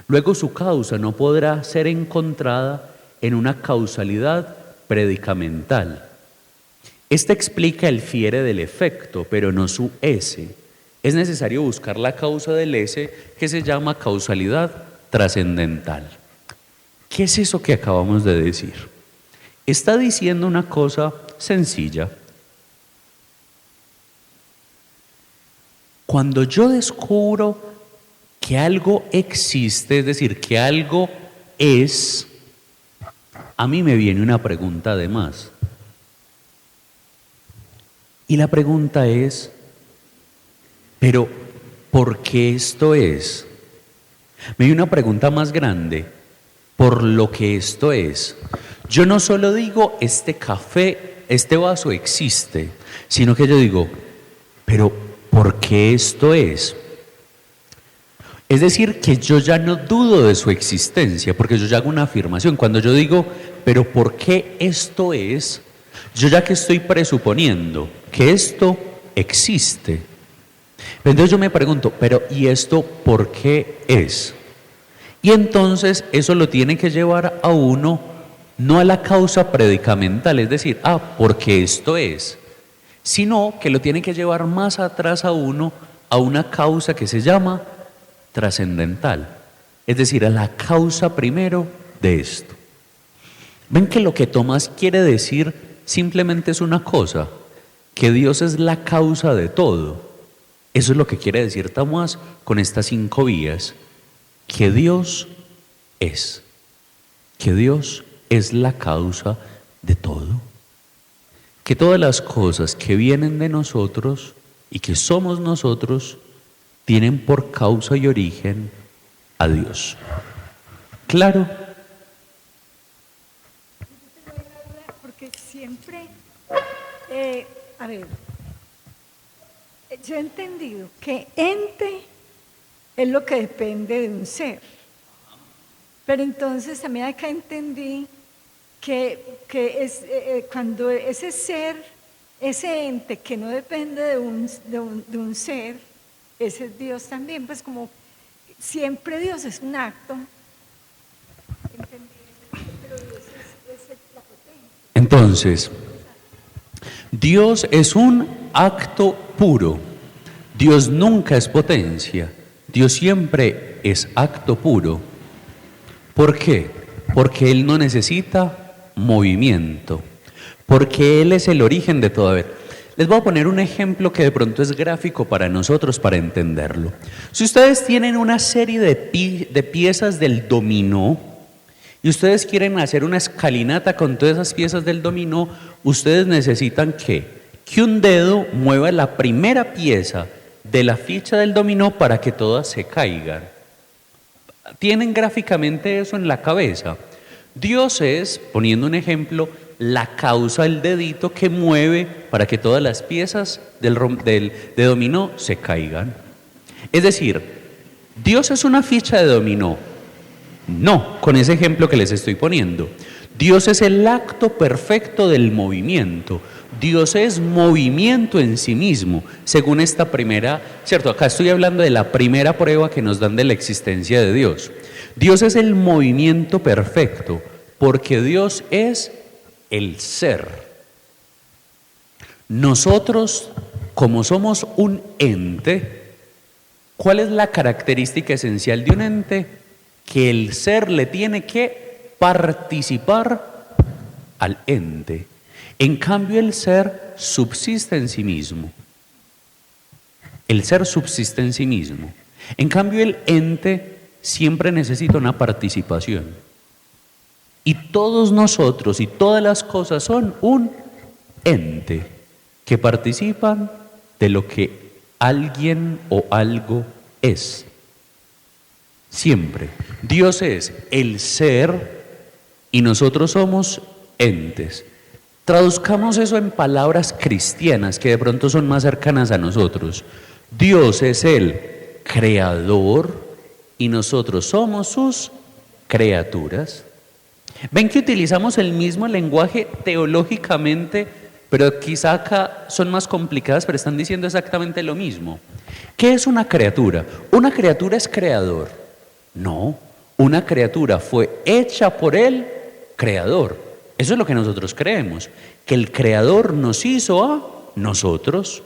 Luego su causa no podrá ser encontrada en una causalidad predicamental. Esta explica el fiere del efecto, pero no su ese. Es necesario buscar la causa del ese, que se llama causalidad trascendental. ¿Qué es eso que acabamos de decir? Está diciendo una cosa sencilla. Cuando yo descubro que algo existe, es decir, que algo es, a mí me viene una pregunta además. Y la pregunta es, pero ¿por qué esto es? Me viene una pregunta más grande, por lo que esto es. Yo no solo digo, este café, este vaso existe, sino que yo digo, pero ¿por qué esto es? Es decir, que yo ya no dudo de su existencia, porque yo ya hago una afirmación. Cuando yo digo, pero ¿por qué esto es? Yo ya que estoy presuponiendo que esto existe. Entonces yo me pregunto, pero ¿y esto por qué es? Y entonces eso lo tiene que llevar a uno, no a la causa predicamental, es decir, porque esto es, sino que lo tiene que llevar más atrás a uno, a una causa que se llama trascendental, es decir, a la causa primero de esto. ¿Ven que lo que Tomás quiere decir simplemente es una cosa? Que Dios es la causa de todo. Eso es lo que quiere decir Tomás con estas 5 vías. Que Dios es la causa de todo. Que todas las cosas que vienen de nosotros y que somos nosotros tienen por causa y origen a Dios. ¿Claro? Porque siempre, yo he entendido que ente es lo que depende de un ser. Pero entonces también acá entendí que es, cuando ese ser, ese ente que no depende de un ser, ese es Dios también, pues como siempre Dios es un acto. Pero Dios es la potencia. Entonces, Dios es un acto puro. Dios nunca es potencia. Dios siempre es acto puro. ¿Por qué? Porque Él no necesita movimiento. Porque Él es el origen de todo. A ver, les voy a poner un ejemplo que de pronto es gráfico para nosotros para entenderlo. Si ustedes tienen una serie de piezas del dominó y ustedes quieren hacer una escalinata con todas esas piezas del dominó, ustedes necesitan que un dedo mueva la primera pieza de la ficha del dominó para que todas se caigan. ¿Tienen gráficamente eso en la cabeza? Dios es, poniendo un ejemplo, la causa del dedito que mueve para que todas las piezas de dominó se caigan. Es decir, ¿Dios es una ficha de dominó? No, con ese ejemplo que les estoy poniendo. Dios es el acto perfecto del movimiento. Dios es movimiento en sí mismo, según esta primera, ¿cierto? Acá estoy hablando de la primera prueba que nos dan de la existencia de Dios. Dios es el movimiento perfecto, porque Dios es el ser. Nosotros, como somos un ente, ¿cuál es la característica esencial de un ente? Que el ser le tiene que participar al ente. En cambio, el ser subsiste en sí mismo. El ser subsiste en sí mismo. En cambio, el ente siempre necesita una participación. Y todos nosotros y todas las cosas son un ente que participan de lo que alguien o algo es. Siempre. Dios es el ser y nosotros somos entes. Traduzcamos eso en palabras cristianas que de pronto son más cercanas a nosotros. Dios es el creador y nosotros somos sus criaturas. Ven que utilizamos el mismo lenguaje teológicamente, pero quizá acá son más complicadas, pero están diciendo exactamente lo mismo. ¿Qué es una criatura? ¿Una criatura es creador? No, una criatura fue hecha por el creador. Eso es lo que nosotros creemos, que el creador nos hizo a nosotros.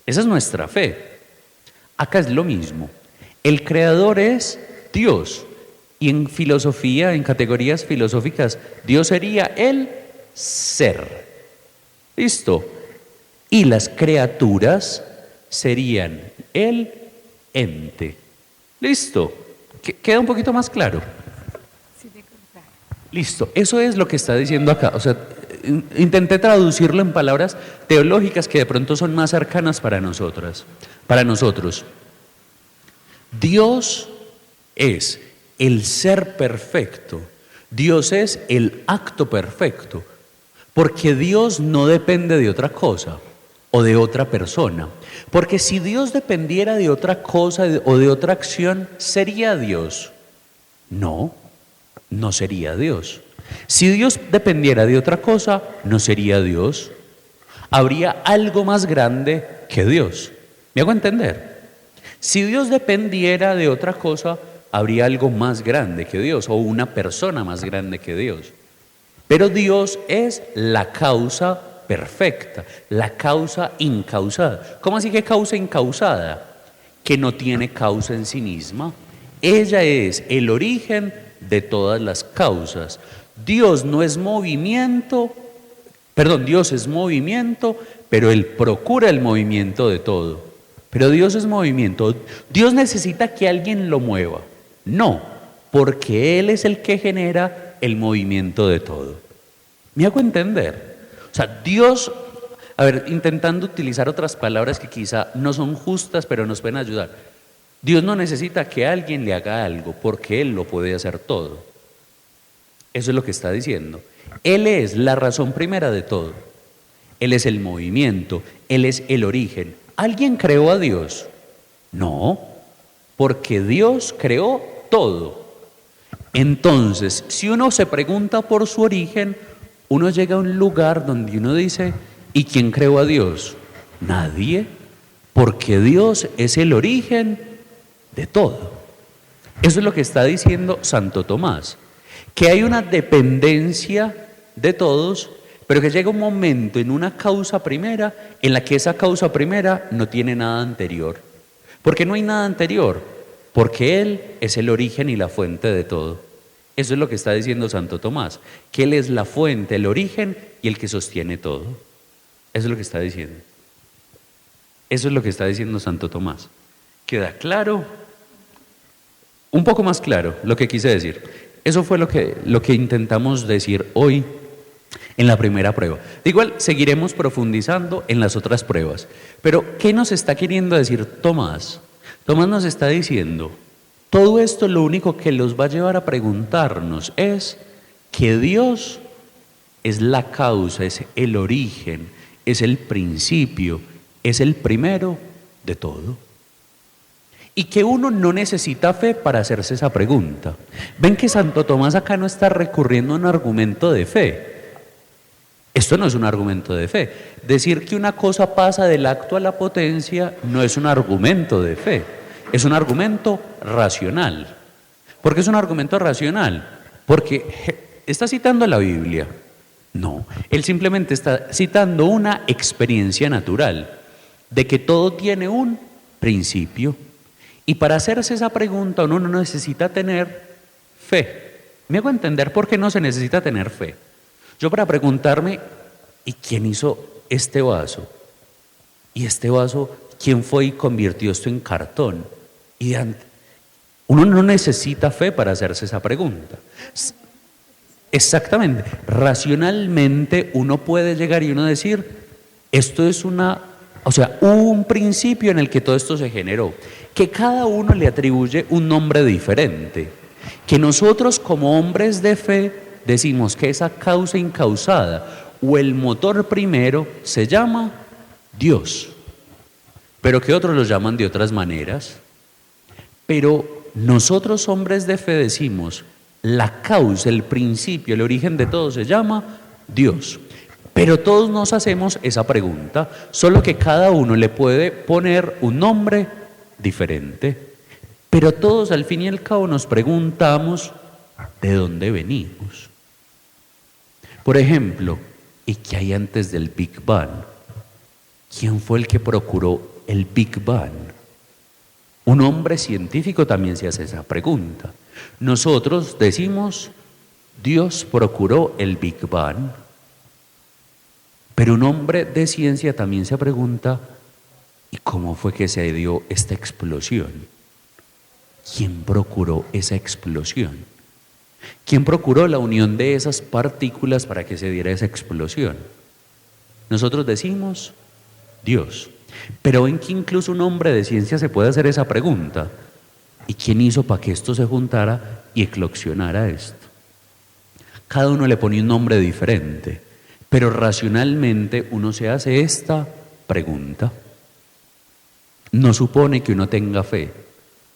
Esa es nuestra fe. Acá es lo mismo. El creador es Dios. Y en filosofía, en categorías filosóficas, Dios sería el ser. ¿Listo? Y las criaturas serían el ente. Listo. ¿Queda un poquito más claro? Sí, de contar. Listo. Eso es lo que está diciendo acá. O sea, intenté traducirlo en palabras teológicas que de pronto son más cercanas para nosotras, para nosotros. Dios es el ser perfecto. Dios es el acto perfecto. Porque Dios no depende de otra cosa o de otra persona. Porque si Dios dependiera de otra cosa o de otra acción, ¿sería Dios? No, no sería Dios. Si Dios dependiera de otra cosa, no sería Dios. Habría algo más grande que Dios. ¿Me hago entender? Si Dios dependiera de otra cosa, habría algo más grande que Dios o una persona más grande que Dios. Pero Dios es la causa perfecta, la causa incausada. ¿Cómo así que causa incausada? Que no tiene causa en sí misma. Ella es el origen de todas las causas. Dios no es movimiento, Dios es movimiento, pero Él procura el movimiento de todo. Pero Dios es movimiento. Dios necesita que alguien lo mueva. No, porque Él es el que genera el movimiento de todo. ¿Me hago entender? O sea, Dios, a ver, intentando utilizar otras palabras que quizá no son justas, pero nos pueden ayudar. Dios no necesita que alguien le haga algo, porque Él lo puede hacer todo. Eso es lo que está diciendo. Él es la razón primera de todo. Él es el movimiento, Él es el origen. ¿Alguien creó a Dios? No, porque Dios creó todo. Entonces, si uno se pregunta por su origen, uno llega a un lugar donde uno dice, ¿y quién creó a Dios? Nadie, porque Dios es el origen de todo. Eso es lo que está diciendo Santo Tomás, que hay una dependencia de todos, pero que llega un momento en una causa primera en la que esa causa primera no tiene nada anterior. ¿Por qué no hay nada anterior? Porque Él es el origen y la fuente de todo. Eso es lo que está diciendo Santo Tomás, que Él es la fuente, el origen y el que sostiene todo. Eso es lo que está diciendo. Eso es lo que está diciendo Santo Tomás. ¿Queda claro? Un poco más claro lo que quise decir. Eso fue lo que intentamos decir hoy en la primera prueba. De igual, seguiremos profundizando en las otras pruebas. Pero, ¿qué nos está queriendo decir Tomás? Tomás nos está diciendo, todo esto lo único que los va a llevar a preguntarnos es que Dios es la causa, es el origen, es el principio, es el primero de todo. Y que uno no necesita fe para hacerse esa pregunta. Ven que Santo Tomás acá no está recurriendo a un argumento de fe. Esto no es un argumento de fe. Decir que una cosa pasa del acto a la potencia no es un argumento de fe. Es un argumento racional. ¿Por qué es un argumento racional? Porque está citando la Biblia. No, él simplemente está citando una experiencia natural de que todo tiene un principio. Y para hacerse esa pregunta uno no necesita tener fe. ¿Me hago entender por qué no se necesita tener fe? Yo para preguntarme, ¿y quién hizo este vaso? ¿Y este vaso, quién fue y convirtió esto en cartón? Uno no necesita fe para hacerse esa pregunta. Exactamente. Racionalmente uno puede llegar y uno decir, esto es hubo un principio en el que todo esto se generó, que cada uno le atribuye un nombre diferente, que nosotros como hombres de fe decimos que esa causa incausada o el motor primero se llama Dios, pero que otros lo llaman de otras maneras. Pero nosotros hombres de fe decimos, la causa, el principio, el origen de todo se llama Dios. Pero todos nos hacemos esa pregunta, solo que cada uno le puede poner un nombre diferente. Pero todos al fin y al cabo nos preguntamos, ¿de dónde venimos? Por ejemplo, ¿y qué hay antes del Big Bang? ¿Quién fue el que procuró el Big Bang? Un hombre científico también se hace esa pregunta. Nosotros decimos, Dios procuró el Big Bang. Pero un hombre de ciencia también se pregunta, ¿y cómo fue que se dio esta explosión? ¿quién procuró esa explosión? ¿Quién procuró la unión de esas partículas para que se diera esa explosión? Nosotros decimos Dios, pero ven que incluso un hombre de ciencia se puede hacer esa pregunta. ¿Y quién hizo para que esto se juntara y eclosionara esto? Cada uno le pone un nombre diferente, pero racionalmente uno se hace esta pregunta. No supone que uno tenga fe,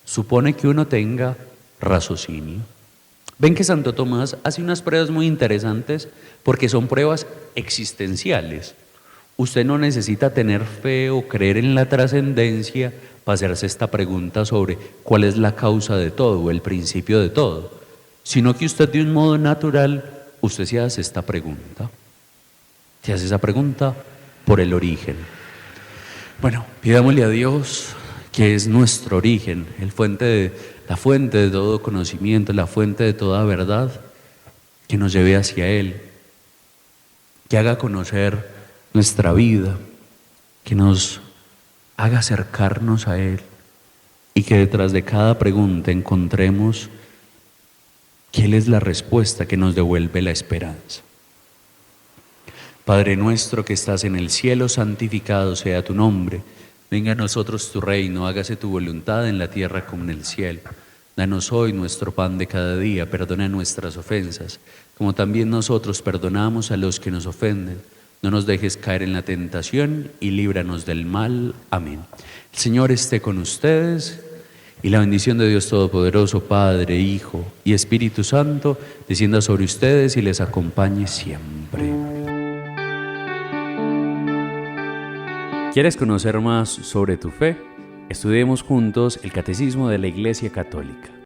supone que uno tenga raciocinio. Ven que Santo Tomás hace unas pruebas muy interesantes porque son pruebas existenciales. Usted no necesita tener fe o creer en la trascendencia para hacerse esta pregunta sobre cuál es la causa de todo o el principio de todo, sino que usted de un modo natural, usted se hace esta pregunta. Se hace esa pregunta por el origen. Bueno, pidámosle a Dios, que es nuestro origen, la fuente de todo conocimiento, la fuente de toda verdad, que nos lleve hacia Él, que haga conocer nuestra vida, que nos haga acercarnos a Él y que detrás de cada pregunta encontremos que Él es la respuesta que nos devuelve la esperanza. Padre nuestro que estás en el cielo, santificado sea tu nombre. Venga a nosotros tu reino, hágase tu voluntad en la tierra como en el cielo. Danos hoy nuestro pan de cada día, perdona nuestras ofensas, como también nosotros perdonamos a los que nos ofenden. No nos dejes caer en la tentación y líbranos del mal. Amén. El Señor esté con ustedes y la bendición de Dios Todopoderoso, Padre, Hijo y Espíritu Santo, descienda sobre ustedes y les acompañe siempre. ¿Quieres conocer más sobre tu fe? Estudiemos juntos el Catecismo de la Iglesia Católica.